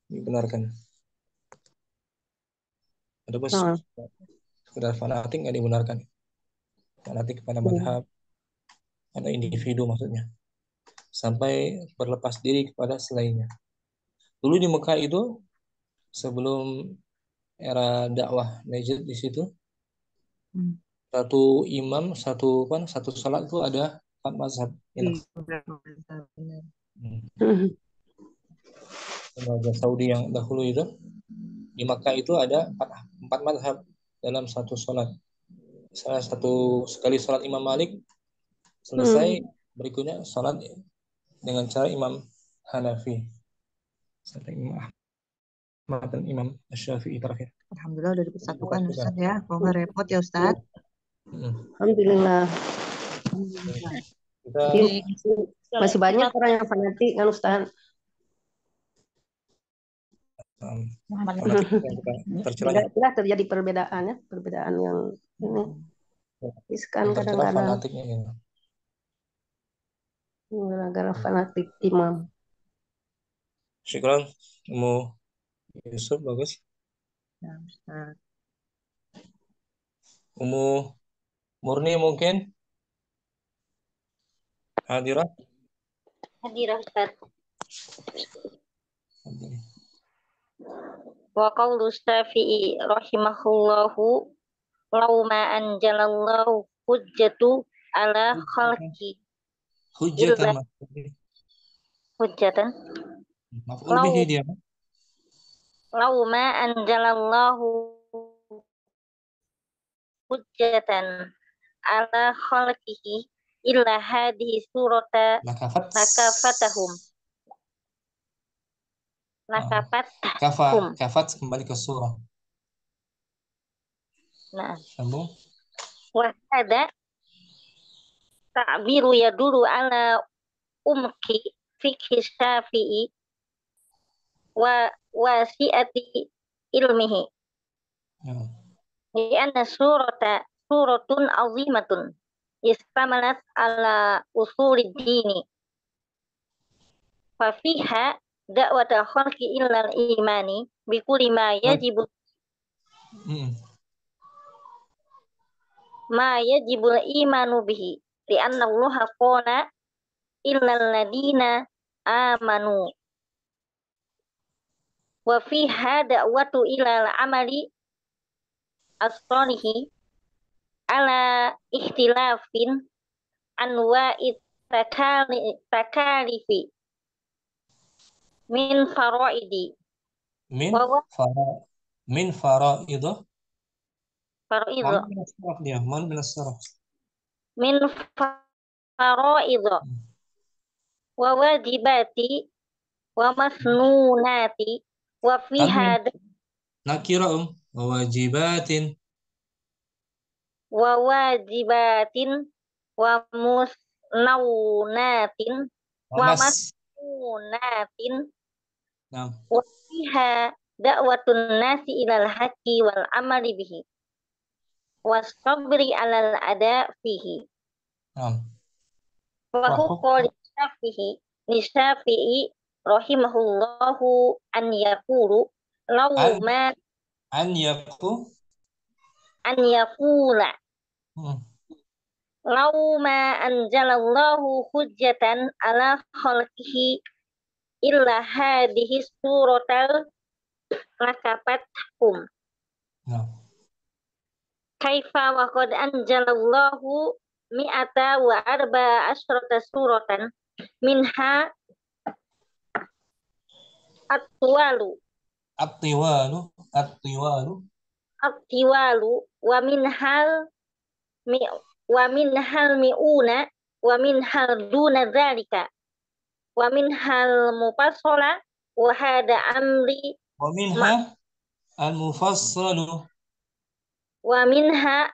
dibenarkan. Ada bos sekedar fanatik nggak dibenarkan. Fanatik kepada mazhab, ada individu maksudnya, sampai berlepas diri kepada selainnya. Dulu di Mekah itu, sebelum era dakwah Najd di situ, satu imam, satu salat itu ada 4 mazhab. Raja Saudi yang dahulu itu, di Makkah itu ada 4 mazhab dalam satu salat. Salah satu sekali salat Imam Malik selesai, berikutnya salat dengan cara Imam Hanafi, sampai Imam Ahmad dan Imam Syafi'i terakhir. Alhamdulillah udah dipersatukan Ustaz ya. Kalau nggak repot ya Ustaz. Alhamdulillah. Masih banyak orang yang fanatik kan Ustaz. Tidak terjadi perbedaan yang ini riskan kadang-kadang gara-gara fanatik imam. Syukran, Umu Yusuf, bagus. Umu Murni mungkin hadirah Ustaz. Wa qaulu Syafi'i rahimahullahu law ma anjalallahu hujjatu ala khalqi hujjatan maf'ul bihi dia. Law ma anjalallahu hujjatan ala khalqihi illa hadhihi surata lakafatahum. Kafat kembali ke surah. Nah, sambung. Wa ada ta'biru yadulu ala umki fikhi Syafi'i wa wasi'ati ilmihi. Lianna suratun azimatun istamalat ala usulid dini Fafiha da'wata khalqi illal imani bikulli ma yajibul imanu bihi li'anna Allah qala illal ladina amanu wa fiha da'watu ilal amali as-salihi ala ikhtilafin anwa'it takalifi min faraidi min wa faraidah faraidah min as-sarf dia min as-sarf min faraidah wa wajibati wa masnunati wa fiha nakira wajibatin wa wajibatin wa musnaunatin wa masnunatin wa fiha da'watun nasi ilal haqqi wal amali bihi was sabri alal ada fihi wa huqqo lisyafi'i rahimahullahu an yaqulu lauma an yaqula lauma anjalallahu hujjatan ala khalqihi illa hadhihi suratal lakafathum kaifa wa qad anjalallahu mi'ata wa arba asyrata suratan minha at-tiwalu wa minhal mi'una wa minhal duna dzalika wa minhal mufassala wa hada amri wa minha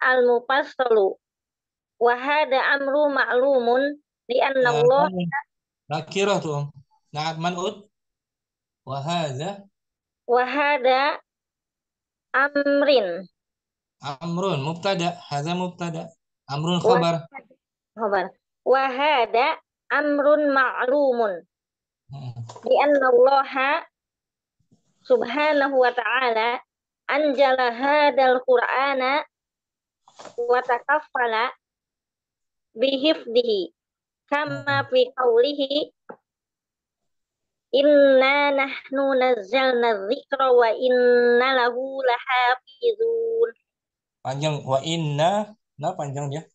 al-mufassalu wa hada amru ma'lumun li anna Allah nakirah tuh na'at man'ud wa hada amrun mubtada hadza mubtada amrun khabar wa hada amrun ma'lumun li anna Allah subhanahu wa ta'ala anjala hadal qur'ana wa takaffala bihifdihi kama fi qawlihi inna nahnu nazzalna dzikra wa inna lahu lahafizun. Panjang wa inna, nah panjang dia.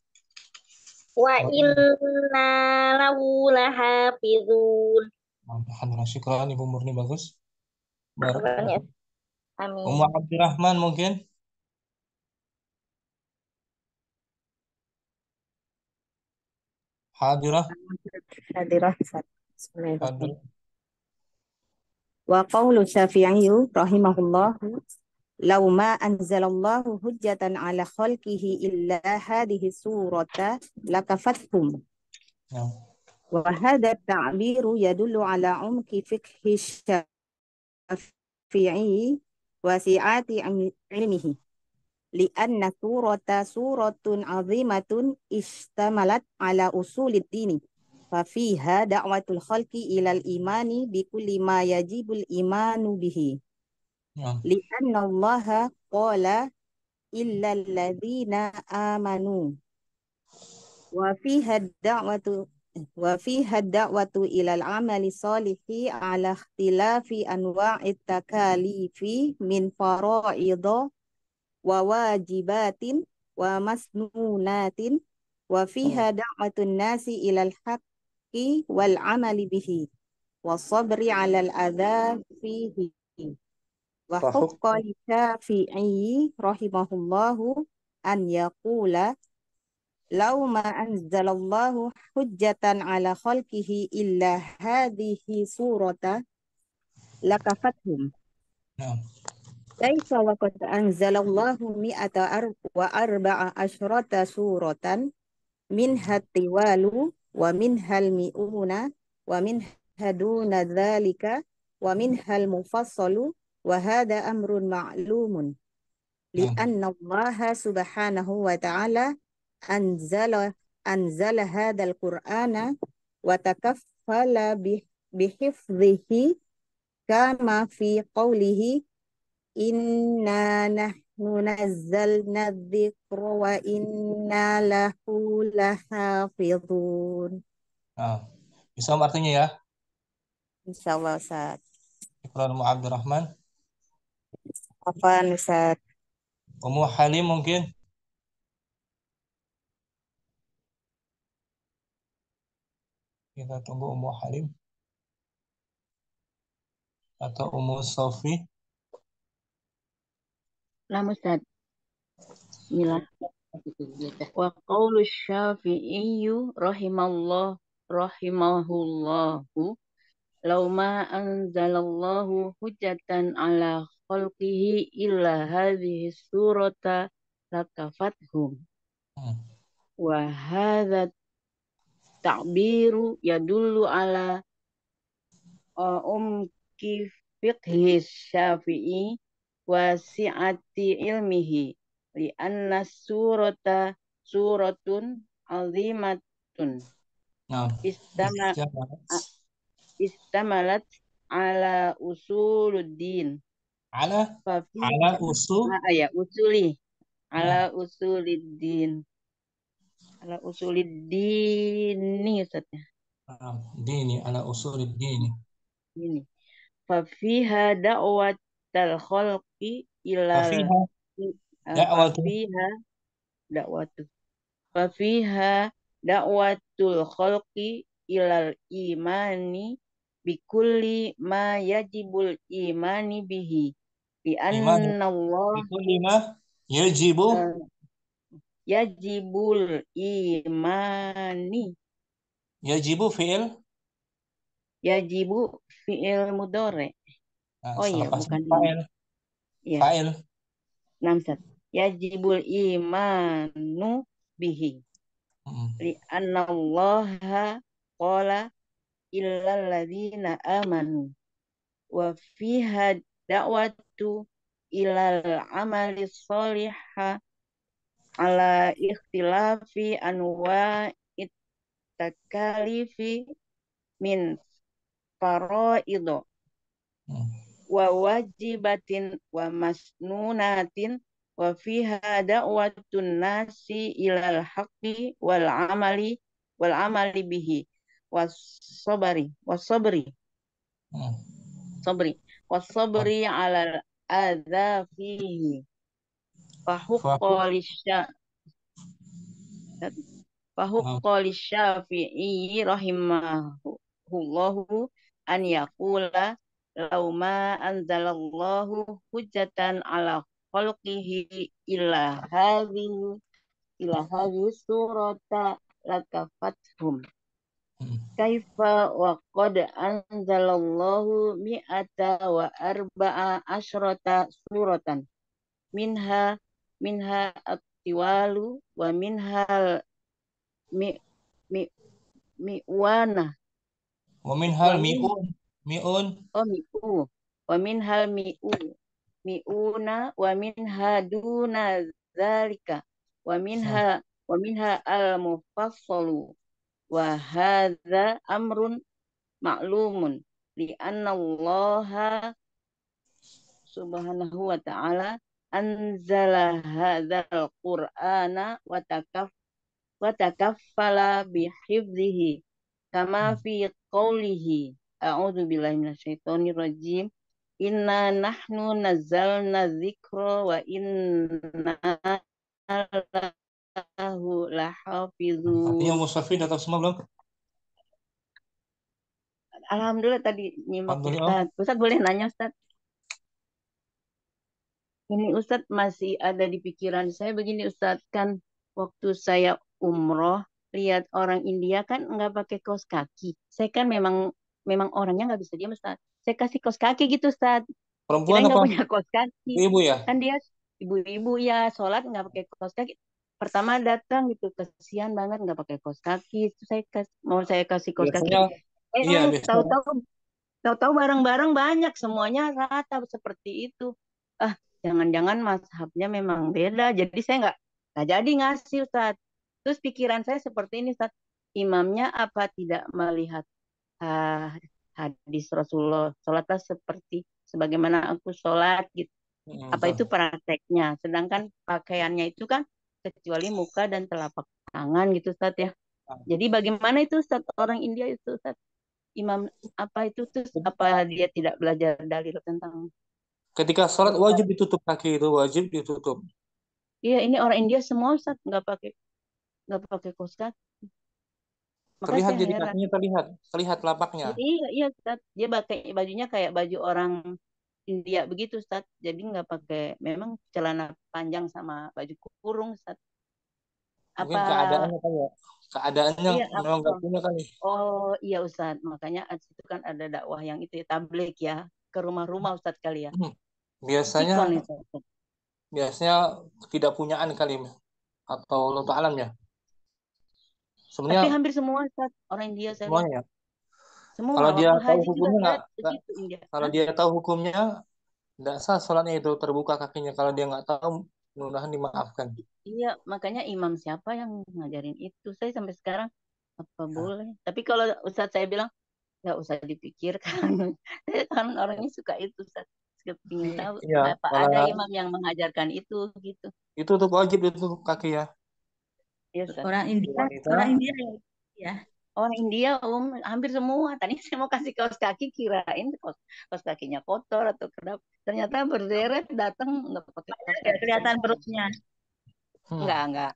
Wa inna lahu lahafizun. Alhamdulillah, syukran Ibu Murni, bagus. Amin. Ummu Abdurrahman mungkin? Hadirah. Bismillahirrahmanirrahim. Wa qawlu Syafi'i rahimahullah law ma anzalallahu hujjatan ala khalqihi illa hadhihi surata lakafathum. Wa hadha ta'biru yadullu ala umki fikhi Syafi'i wa si'ati ilmihi li'anna suratun azimatun istamalat ala usulid dini fa fiha da'watul khalqi ilal imani bi kulli ma yajibul imanu bihi li'anna allaha qala illal ladzina amanu wa fiha da'watu ilal amali salihi ala ikhtilafi anwa'it takalifi min fara'idha wa wajibatin wa masnunatin wa fiha da'watun nasi ilal haqqi wal amali bihi wa sabri alal adha fihi wa hukka li Syafi'i rahimahullahu an yaqula law ma anzalallahu hujjatan ala khalqihi illa hadhihi surata lakafathum. Kaifa wa qad anzalallahu mi'ata wa arba'a asyrata suratan minha tiwalu wa minhal mi'una wa minha duna dzalika wa minhal mufassalu wa hada amrun ma'lumun li'anna Allah subhanahu wa ta'ala anzala hadzal qur'ana wa takaffala bihifzihi kama fi qawlihi inna nahnu nazzalna dzikra wa inna lahu lahafizun. Nah, bisa artinya ya. Insyaallah Ustaz. Iqrar Abdurrahman. Apa Ustaz? Ummu Halim mungkin. Kita tunggu Ummu Halim. Atau Ummu Sofi. Nah, Ustaz. Bismillah. Wa qawlu syafi'iyyu rahimahullahu law ma anzalallahu hujjatan ala khalqihi illa hadhihi surata lakafathum. Wa hadha ta'biru yadullu ala umki fiqhi syafi'i wa si'ati ilmihi li anna surata suratun azimatun istamalat ala usuluddin ala usuliddin nih Ustaznya. Dini ala usuliddin. Ini. Fafiha da'watal khalqi ilal Fafiha da'watul khalqi ilal imani bikulli ma yajibul imani bihi bi anna Allah bikulli ma yajibul imani yajibu fi'il mudhari. Iya bukan fa'il. Ya. Fa'il. Namsat. Yajibul imanu bihi. Li anna allaha qala illal ladzina amanu wa fiha da'watu ilal amali sholihah ala ikhtilafi anwa'it takalifi min faraido wa wajibatin wa masnunatin wa fiha da'watun nasi ilal haqqi wal amali bihi was sabri alal adza fihi fahuqqa lisyafi'i rahimahullahu an yaqula law ma anzalallahu hujjatan ala khalqihi illa hadhihi surata lakafathum kaifa wa qad anzalallahu mi'ata wa arba'a asyrata suratan minha at-tiwalu wa minha mi'wana wa minhal mi'un wa minhal mi'una wa minha duna zalika wa minha al-mufassalu wa hadza amrun ma'lumun li anna Allah subhanahu wa ta'ala anzala hadzal qur'ana wa takaffala bihifzihi kama fi qawlihi a'udzu billahi minasyaitonir rajim inna nahnu nazzalna dzikra wa inna lahu lahafizun. Artinya Mustafi datang semua belum? Alhamdulillah tadi nyimak Ustaz. Ustaz boleh nanya Ustaz? Ini Ustaz masih ada di pikiran saya begini Ustaz, kan waktu saya umroh lihat orang India kan nggak pakai kaos kaki. Saya kan memang orangnya nggak bisa diam Ustaz. Saya kasih kaos kaki gitu Ustaz. Perempuan nggak punya kaos kaki. Ibu ya? Kan dia ibu-ibu ya sholat nggak pakai kaos kaki. Pertama datang gitu kasihan banget nggak pakai kaos kaki. Itu saya kasih kaos kaki. Tahu-tahu barang-barang banyak semuanya rata seperti itu. Jangan-jangan mazhabnya memang beda. Jadi saya nggak jadi ngasih Ustaz. Terus pikiran saya seperti ini Ustaz. Imamnya apa tidak melihat hadis Rasulullah, sholatlah seperti sebagaimana aku sholat gitu. Apa itu prakteknya? Sedangkan pakaiannya itu kan kecuali muka dan telapak tangan gitu Ustaz ya. Jadi bagaimana itu Ustaz orang India itu Ustaz? Imam apa itu terus apa dia tidak belajar dalil tentang Ketika sholat wajib ditutup kaki, itu wajib ditutup. Iya, ini orang India semua Ustaz nggak pakai kaos kaki. Makanya Terlihat saya jadi heran. kakinya, terlihat telapaknya. Iya, iya Ustaz. Dia pakai bajunya kayak baju orang India begitu Ustaz. Jadi nggak pakai memang celana panjang sama baju kurung Ustaz. Mungkin Apa keadaannya kan ya. Keadaannya iya memang nggak apa? punya kali. Oh iya Ustaz. Makanya itu kan ada dakwah yang itu ya tabligh ya ke rumah-rumah Ustaz kali ya. Biasanya Sikon itu. biasanya tidak punyaan kali atau Allah alam ya. Tapi Sebenarnya hampir semua Ustaz orang India saya lihat. semuanya ya. Semua Kalau dia waktu tahu haji juga hukumnya saya lihat begitu India. kalau Hah? dia tahu hukumnya tidak sah sholatnya itu terbuka kakinya. Kalau dia nggak tahu, mudah-mudahan dimaafkan. Iya, makanya imam siapa yang ngajarin itu? Saya sampai sekarang apa Ya. boleh? Tapi kalau Ustadz saya bilang nggak usah dipikirkan. Saya kan orangnya suka itu, Ustadz. Suka ingin tahu Iya, apa ada imam yang mengajarkan itu gitu. itu tuh wajib ditutup kaki ya. Iya, Ustadz. Orang India, Wanita. orang India ya. Orang India hampir semua. Tadi saya mau kasih kaos kaki kirain kaos kakinya kotor atau kenapa. Ternyata berderet datang nggak pakai kaos Ya, kaki kelihatan semua. perutnya. Enggak.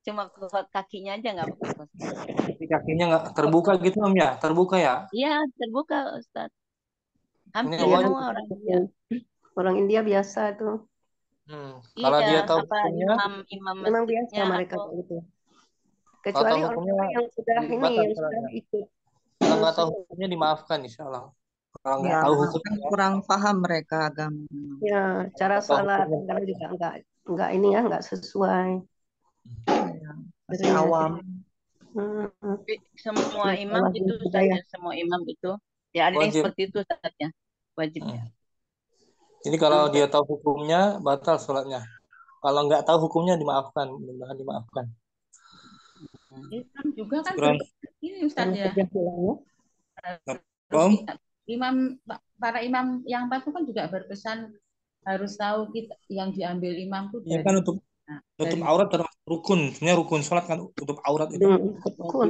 Cuma kakinya aja nggak pakai kaos kaki. Kakinya nggak terbuka gitu Om ya? Terbuka ya? Iya, terbuka Ustadz. Hampir Ini semua orang India. Orang India biasa itu. Kalau Iya, dia tahu apa hukumnya, imam Memang biasa masjidnya mereka atau kayak gitu. kalau Kecuali tahu orang hukumnya yang sudah ini, batal yang sudah sholatnya. ikut. Kalau nggak tahu hukumnya dimaafkan insya Allah. Kalau nggak Ya, tahu kan hukumnya, kurang paham mereka agama. Ya, cara nggak tahu sholat hukumnya. kadang juga enggak ini ya, enggak sesuai. Ya, masih Sering awam. Tapi semua Masih imam awam itu juga Ustaz ya. ya, semua imam itu ya ada yang Wajib. seperti itu Ustaz ya. Wajibnya. Jadi kalau dia tahu hukumnya, batal sholatnya. Kalau nggak tahu hukumnya dimaafkan, mudah-mudahan dimaafkan. Imam juga kan Syukran. ini Ustaz ya. Om? Para imam yang patuh kan juga berpesan harus tahu kita yang diambil imam itu Ya dari kan untuk tutup aurat termasuk rukun. Sebenarnya rukun sholat kan tutup aurat itu. Rukun.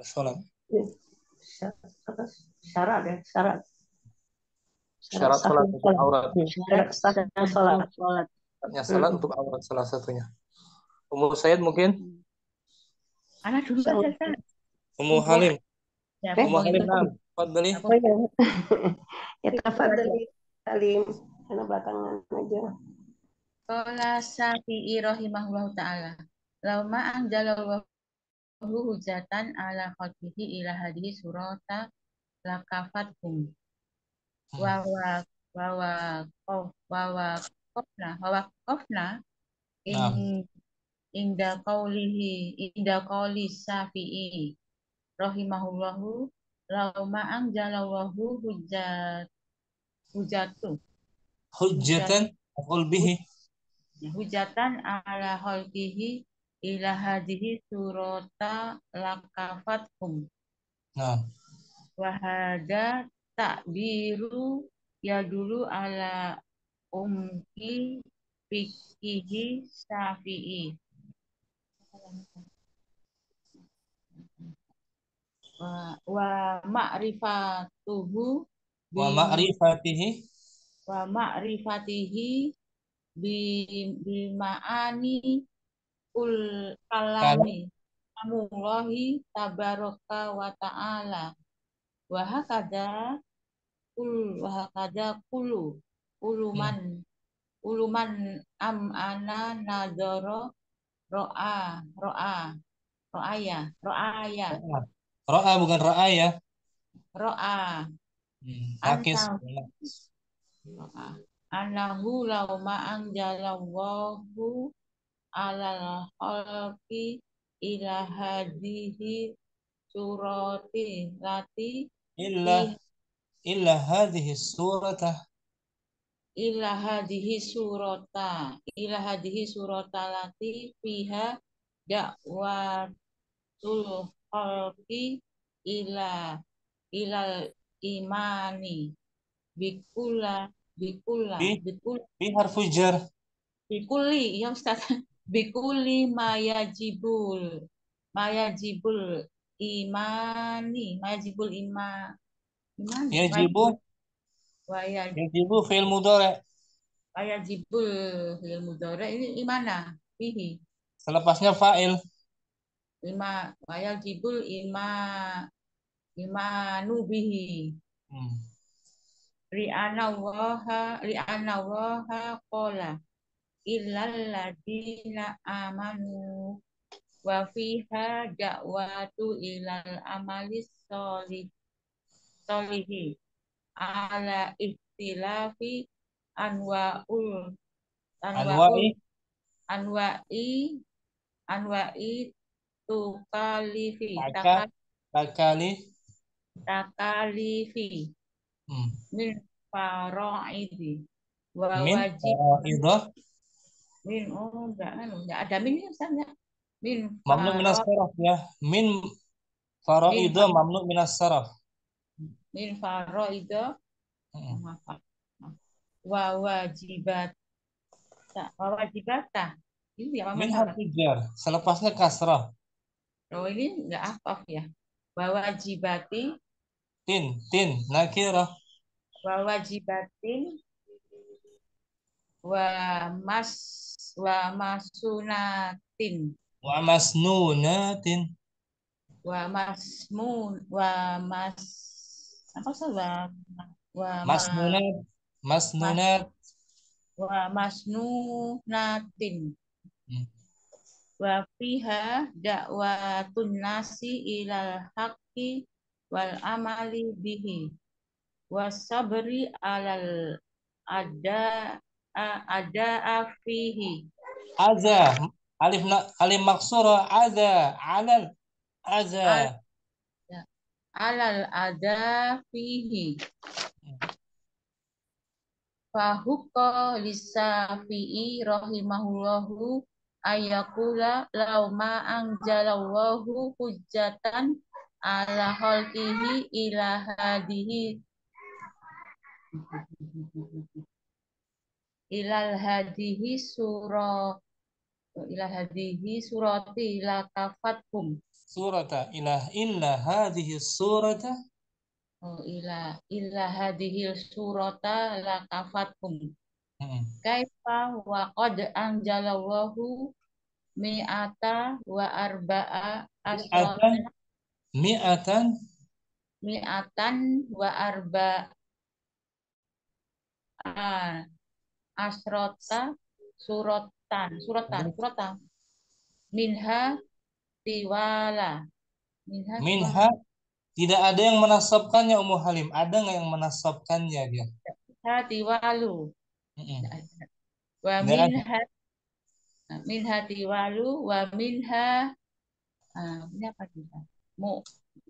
Sholat. Syarat ya, syarat. Syarat sholat tutup aurat. Syarat sahnya sholat. Syaratnya sholat untuk aurat salah satunya. Umur Sayyid mungkin? Anak dulu saja. Umur Halim. Ya, Umur Halim, nah. Fadli. Oh iya. Ya tafadhali Halim. Karena belakangan aja. Qala Syafi'i rahimahullahu ta'ala. Lauma anjalallahu hujatan ala khalqihi ila hadhihi surata lakafathum. Wa qofna inda qawli Syafi'i rahimahullahu lauma anjalallahu hujatan aqul bihi. Hujatan ala khalqihi ila hadhihi surata lakafathum. Wa hada ta'biru yadulu ala umki fikihi Syafi'i. Wa ma'rifatuhu wa ma'rifatihi bi ma'ani ul kalami amullahi tabaraka wa ta'ala wa hakada uluman ana nadoro ro'a Bukan ra'a ya. ro'a Anahu lauma anjalallahu alal khalqi ila hadhihi surati lati illa hadhihi surata lati fiha da'watul khalqi ila ilal imani bikula Bi, bikul bi harfu jar. bikuli ya Ustaz bikuli mayajibul mayajibul imani Yajibu, wayajibul yajibu fi'il mudhari'. fil mudhari ini imana fihi Selepasnya fa'il. wayajibul imanu bihi Hmm. Ri'ana waha qala illal ladina amanu wa fiha da'watu ilal amalis solihi ala ikhtilafi anwa'ul Anwa'i, anwa'i anwa'i tukalifi takali. takalifi Hmm. min faraidi wa Min wajib faraidah. enggak ada min ya Ustaz ya. Min Mamnu minas faro saraf ya. Min min faraidah mamnu minas saraf. min faraida Hmm. wa wajibata ini ya Min Mama harfu jar. Selepasnya kasrah. oh ini enggak apa ya wa wajibati Tin, nakirah. wa wajibatin wa masunatin Wa masnunatin. wa masmun wa mas apa sih wa Masnunat. Masnunat. wa masnunatin Hmm. wa fiha da'watun nasi ilal haqqi wal amali bihi wasabri alal ada fihi Aza. Alif maksura. Aza. Alal. Aza. alal ada fihi fahukka lisafi'i rahimahullahu ayakula lauma anjalallahu hujjatan ala khalqihi ila hadihi ilal hadihi surah ila hadihi surati la kafatkum Surata illa hadhihi surata. oh ila hadihi surata la kafatkum kaifa wa qad anjalallahu mi'ata wa arba'a asratan mi'atan wa arba'a asrota suratan minha tiwala Minha tidak ada yang menasabkannya Ummu Halim. Ada nggak yang menasabkannya dia? tiwalu wa minha tiwalu wa minha ini apa juga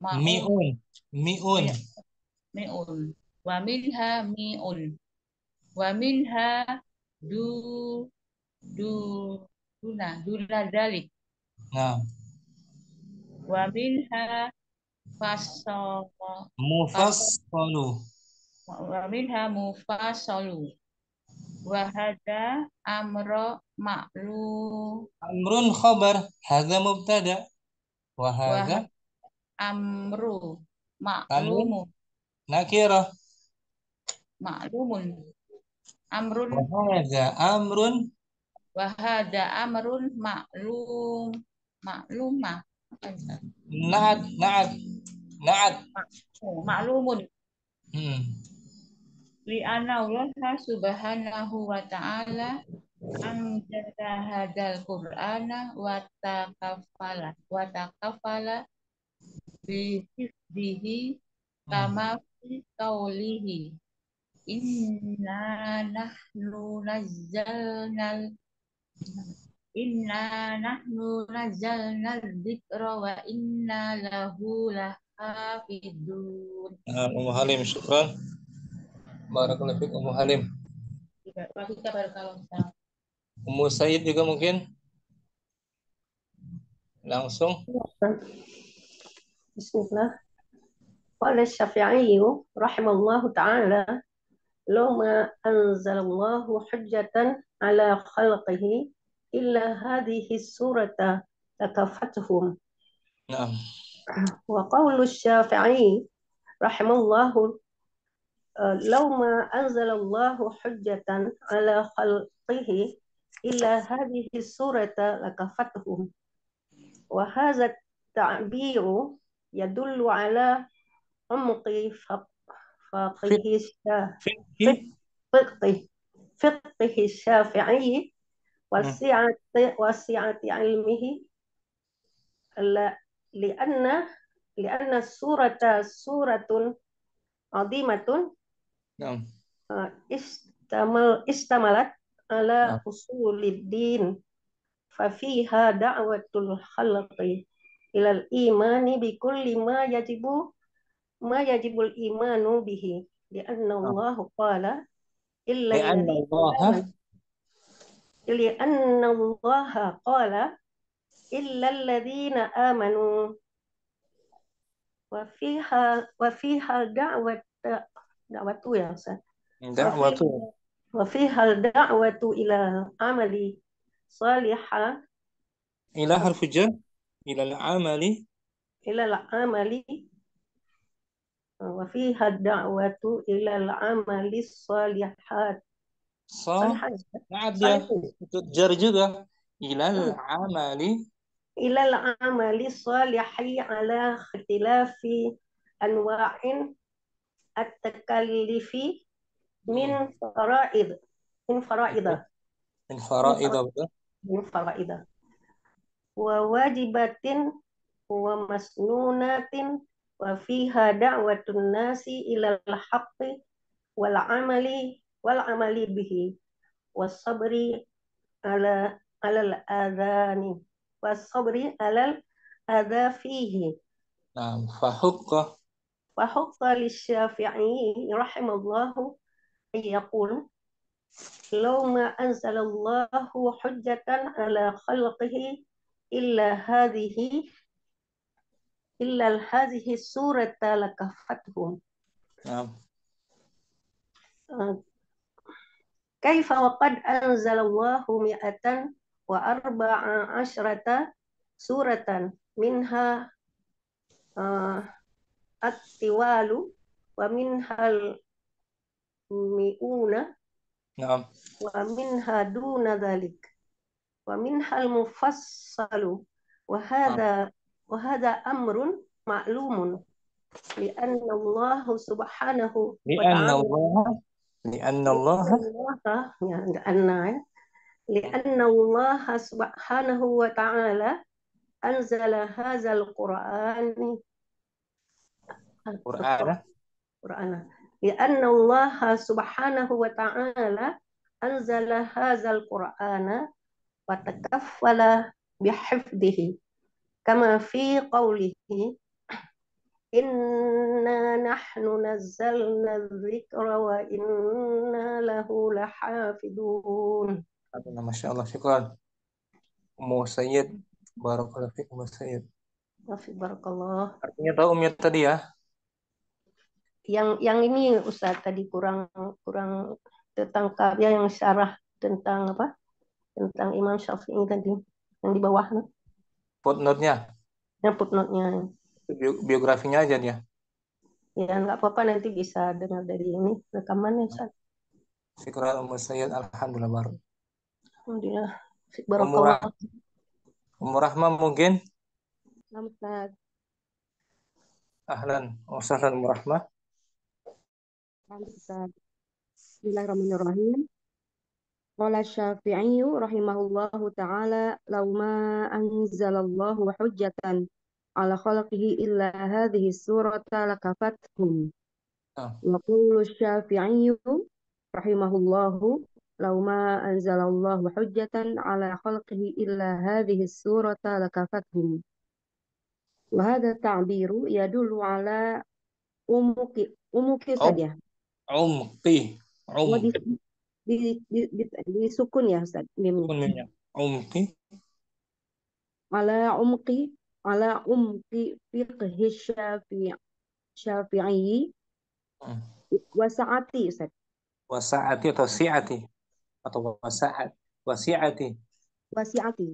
mi'un wa minha mi'un wa minha duna dalik nah wa minha mufassalu wa minha mufassalu wa hada amrun khabar hadza mubtada wa hadza amru amrun nakirah ma'lumun amrun wa hadza amrun ma'lumah na'at ma'lumun li anna Allah subhanahu wa ta'ala anzala hadzal qur'ana wa takafala bi hifdihi kama fi qaulihi inna nahnu nazzalna dzikra wa inna lahu lahafidun. Ummu Halim, syukran. Barakallahu fiik Ummu Halim. Ummu Sayyid juga mungkin langsung. Bismillah. قال الشافعي رحمه الله تعالى لو ما أنزل الله حجة على خلقه إلا هذه السورة لكفتهم. نعم. وقول الشافعي رحمه الله لو ما أنزل الله حجة على خلقه إلا هذه السورة لكفتهم. وهذا التعبير يدل على عمق فقه فقه الشافعي وسعة علمه لأن السورة سورة عظيمة اشتملت على أصول الدين ففيها دعوة الخلق إلى الإيمان بكل ما يجب الإيمان به لأن الله قال لأن الله قال إلا الذين آمنوا وفيها دعوة وفيها الدعوة إلى عمل صالحا إلى حرف جر إلى العمل وفيها الدعوة إلى العمل الصالحات jar juga إلى العمل الصالح على اختلاف أنواع التكلف من فرائض وواجبات ومسنونات وفيها دعوة الناس إلى الحق والعمل به والصبر على الآذان والصبر على الأذى فيه. نعم. فحق للشافعي رحمه الله أن يقول لو ما أنزل الله حجة على خلقه إلا هذه السورة لكفتهم. نعم. كيف وقد أنزل الله 114 سورة منها الطوال ومنها المئون نعم. ومنها دون ذلك ومنها المفصل وهذا أمر معلوم لأن الله سبحانه وتعالى لأن الله سبحانه وتعالى أنزل هذا القرآن لأن الله سبحانه وتعالى أنزل هذا القرآن وتكفل بحفظه كما في قوله إنا نحن نزلنا الذكر وإنا له لحافظون. ما شاء الله. شكرا Ummu Sayyid. Barakallahu fiik Ummu Sayyid. Barakallah. Artinya tahu Ummi tadi ya? Yang ini Ustaz tadi kurang tertangkap ya, yang syarah tentang apa? Tentang Imam Syafi'i tadi yang di bawah. Footnote-nya. Yang footnote-nya. Biografinya aja dia. Ya nggak apa-apa, nanti bisa dengar dari ini rekamannya Ustaz. Syukur Ummu Sayyid, alhamdulillah baru. Alhamdulillah. Barakallah. Ummu Rahma mungkin? Ustaz. Ahlan wa sahlan Ummu Rahma. Ustaz. Bismillahirrahmanirrahim. Qala Syafi'i rahimahullahu ta'ala law ma anzalallahu hujjatan ala khalqihi illa hadhihi surata lakafathum. Wa qulu Syafi'i rahimahullahu law ma anzalallahu hujjatan ala khalqihi illa hadhihi surata lakafathum. Wa hadha ta'biru yadullu ala umuki saja. Umqi. Di sukun ya Ustaz. Umqi. Ala umqi fiqhi Syafi'i. Syafi'i wasa'ati Ustaz. Wasa'ati atau si'ati atau wasi'ati. Wasi'ati.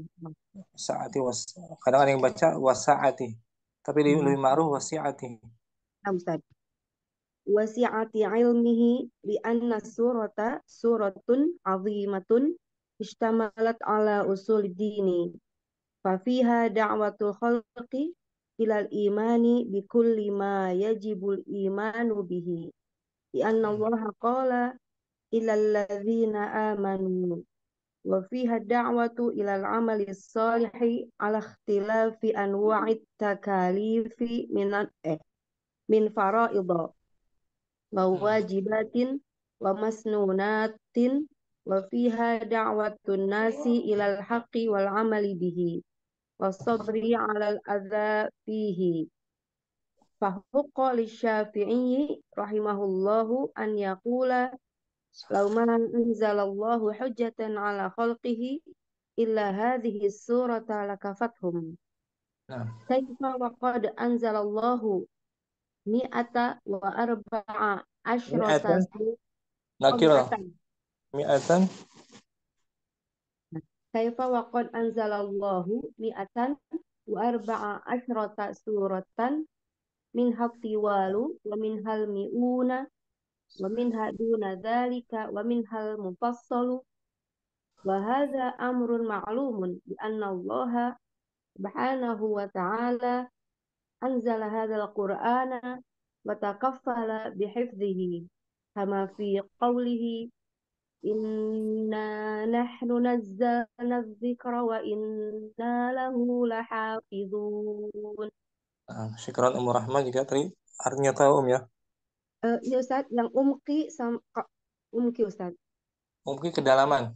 Kadang ada yang baca wasa'ati, tapi lebih ma'ruf wasi'ati. Ustaz. Wasi'ati ilmihi bi anna surata suratun azimatun ishtamalat ala usul dini. Fafiha da'watul khalqi ilal imani bi kulli ma yajibul imanu bihi. Bi anna Allah qala ilal ladzina amanu. Wa fiha da'watu ilal amali salihi ala ikhtilafi anwa'it takalifi min fara'idha wa wajibatin wa masnunatin wa fiha da'watun nasi ilal haqqi wal amali bihi wa sabri 'alal adza fihi fa huqqa lisyafi'i rahimahullahu an yaqula law ma anzalallahu hujjatan 'ala khalqihi illa hadhihi surata lakafathum. Kaifa wa qad anzalallahu mi'ata wa arba'a asyrata mi'atan kaifa wa qad anzalallahu mi'atan wa arba'a asyrata suratan min hatiwalu wa min hal mi'una wa min haduna dzalika wa min hal mufassalu wa hadza amrun ma'lumun bi anna Allah subhanahu wa ta'ala anzala hadzal qur'ana wa takaffala bihifdhihi kama fi qawlihi inna nahnu nazzalna dzikra wa inna lahu lahafizun. Syukran Ummu Rahman juga tadi artinya tahu ya. Ya Ustaz, yang umki sama umki Ustaz. Umki kedalaman.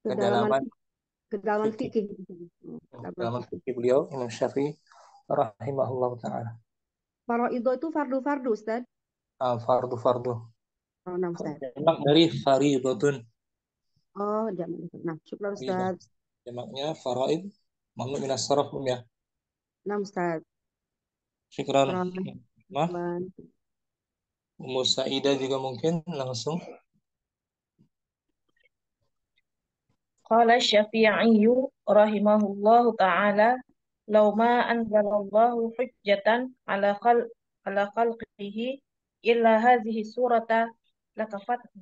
Kedalaman fikih. Kedalaman fikih beliau Imam Syafi'i rahimahullah ta'ala. Faraido itu fardu-fardu Ustaz. Fardu. Oh, nah Ustaz. Jamak dari faridotun. Oh, jamak. Nah, syukur Ustaz. Jamaknya faraid mamnu minas sarf ya. Nah Ustaz. Syukran. Ummu Sa'idah juga mungkin langsung. Qala Syafi'i rahimahullahu ta'ala law ma anzalallahu hujjatan ala khalqihi illa hadhihi surata lakafathu.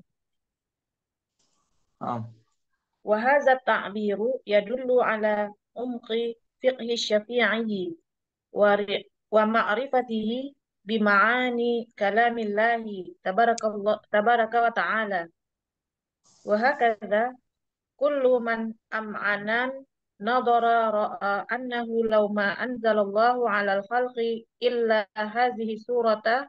Wa hadha ta'biru yadullu ala umqi fiqhi Syafi'i wa ma'rifatihi bima'ani kalamillahi tabaraka wa ta'ala. Wa hakadha kullu man am'anan nadara ra'a annahu law ma anzalallahu 'alal khalqi illa hadhihi surata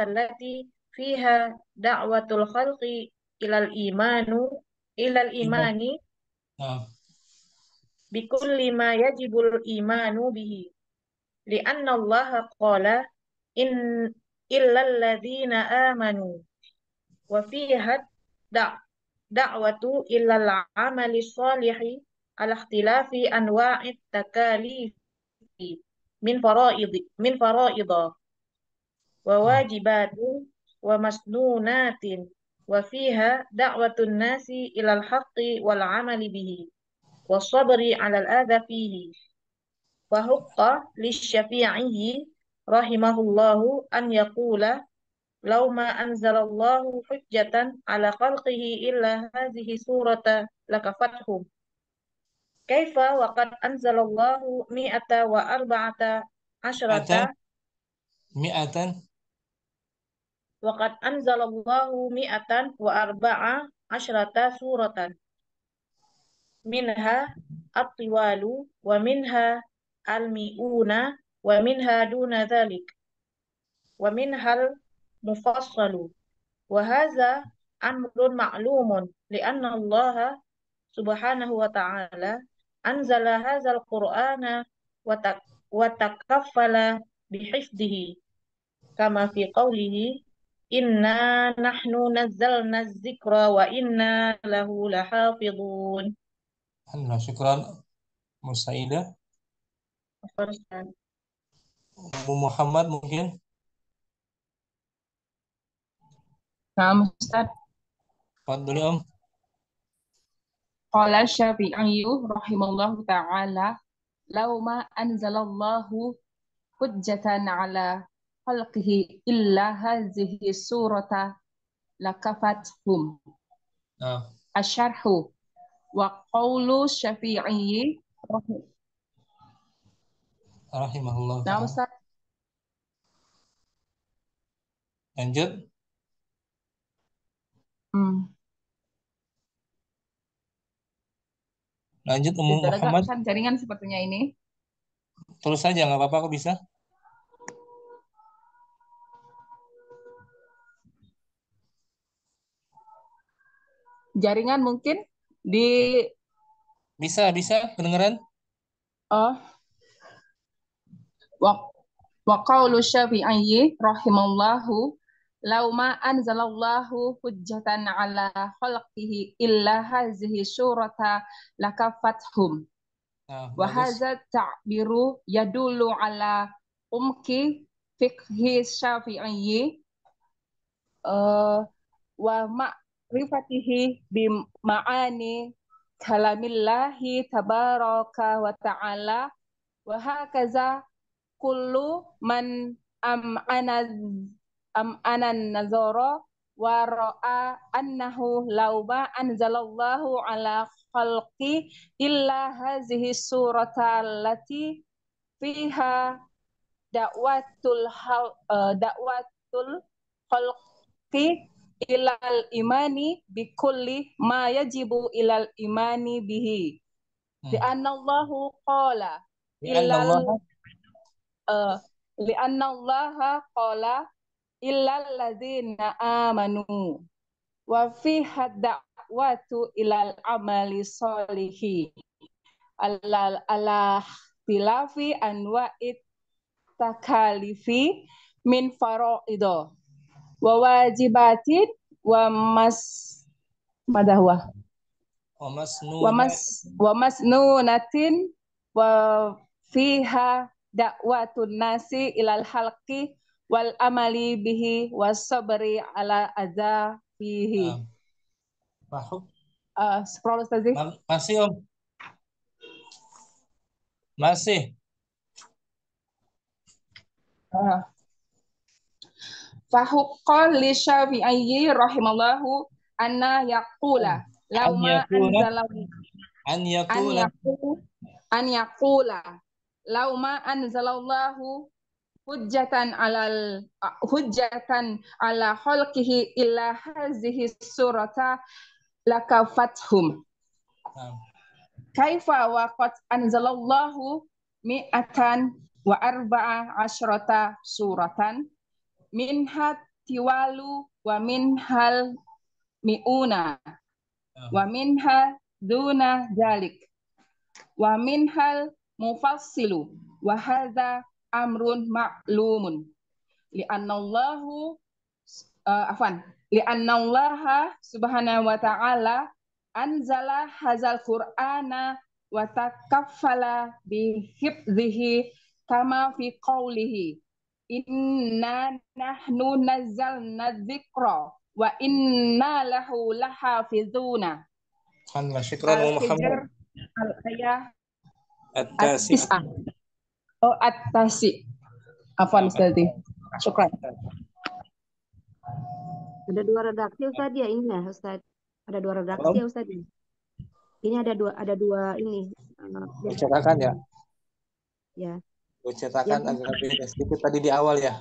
allati fiha da'watul khalqi ilal imani bikulli ma yajibul imanu bihi li'anna Allah qala illal ladzina amanu wa fiha da'watu illal amali salihi ala ikhtilafi anwa'it takalifi min fara'idha wa wajibatin wa masnunatin wa fiha da'watun nasi ilal haqqi wal amali bihi wa sabri 'alal adza fihi wa huqqa lisyafi'i rahimahullahu an yaqula law ma anzalallahu hujjatan ala khalqihi illa hadhihi surata lakafathum. Kaifa wa qad anzalallahu mi'ata wa arba'ata asyrata wa qad anzalallahu mi'atan wa arba'a asyrata suratan minha at-tiwalu wa minha al-mi'una wa minha duna dhalik wa minhal mufassalu wa hadza amrun ma'lumun li'anna Allah subhanahu wa ta'ala anzala hadzal qur'ana wa takaffala bihifdhihi kama fi qawlihi inna nahnu nazzalna dzikra wa inna lahu lahafizun. Alhamdulillah, syukran Musaidah. Abu Muhammad mungkin. Nah, Ustaz. Fadli Om. Qala Syafi'i rahimallahu ta'ala law ma anzalallahu hujjatan ala khalqihi illa hazihi surata lakafathum. Asyarhu wa qawlu Syafi'i rahimahullah. Nah, Ustaz. Lanjut. Lanjut Muhammad. Jaringan sepertinya ini. Terus saja nggak apa-apa, aku bisa. Jaringan mungkin di bisa kedengeran. Wa qawlu Syafi'i rahimallahu law ma anzalallahu hujjatan ala khalqihi illa hazihi surata lakafathum. Wa hadza ta'biru yadullu ala umki fiqhi Syafi'i wa ma'rifatihi bi ma'ani kalamillahi tabaraka wa ta'ala wa hakaza kullu man am'ana nazara wa ra'a annahu law ma anzalallahu ala khalqi illa hazihi surata allati fiha da'watul khalqi ilal imani bi kulli ma yajibu ilal imani bihi. Li'annallahu qala li'annallaha qala illal ladzina amanu wa fiha da'watu ilal amali sholihi ala tilafi anwa'it takalifi min faraido wa wajibatin wa masnunatin wa fiha da'watun nasi ilal halqi wal amali bihi was sabri ala adza fihi. Masih Om. Masih. Fahuqqal li Syafi'i rahimallahu anna yaqula law ma an yaqula law ma anzalallahu hujjatan ala khalqihi illa hazihi surata lakafathum. Kaifa wa qad anzalallahu mi'atan wa arba'a asyrata suratan minha tiwalu wa minhal mi'una wa minha duna jalik wa minhal mufassilu wa hadza amrun ma'lumun li'annallaha subhanahu wa ta'ala anzala hazal qur'ana wa takaffala bi hifdhihi kama fi qawlihi inna nahnu nazzalna dzikra wa inna lahu lahafizuna. Alhamdulillah, syukran Muhammad. Al-ayah at-tasi'ah. At-tasi'. Afwan Ustaz. Syukran. Ada 2 redaksi Ustaz ya ini ya Ustaz. Ada 2 redaksi ya Ustaz. Ini ada dua ini. Cetakan ya? Ya. Cetakan agak beda sedikit tadi di awal ya.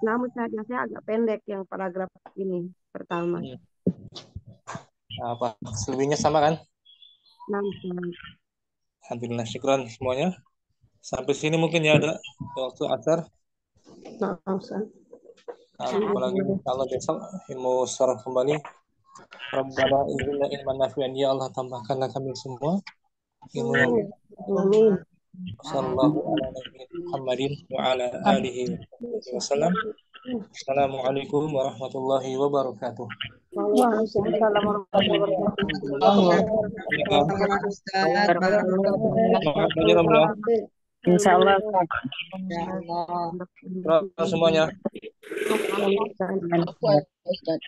Namun saya agak pendek yang paragraf ini pertama. Apa? Selebihnya sama kan? Alhamdulillah, syukran semuanya. Sampai sini mungkin ya ada waktu asar. Apalagi kalau besok ilmu suara kembali. Rabbana inna ilman nafi'an, ya Allah tambahkanlah kami semua ilmu yang sallallahu alaihi Muhammadin wa ala alihi wasallam. Assalamualaikum warahmatullahi wabarakatuh. Waalaikumsalam warahmatullahi wabarakatuh. Insya Allah. Ya Allah. Semuanya. Ustaz.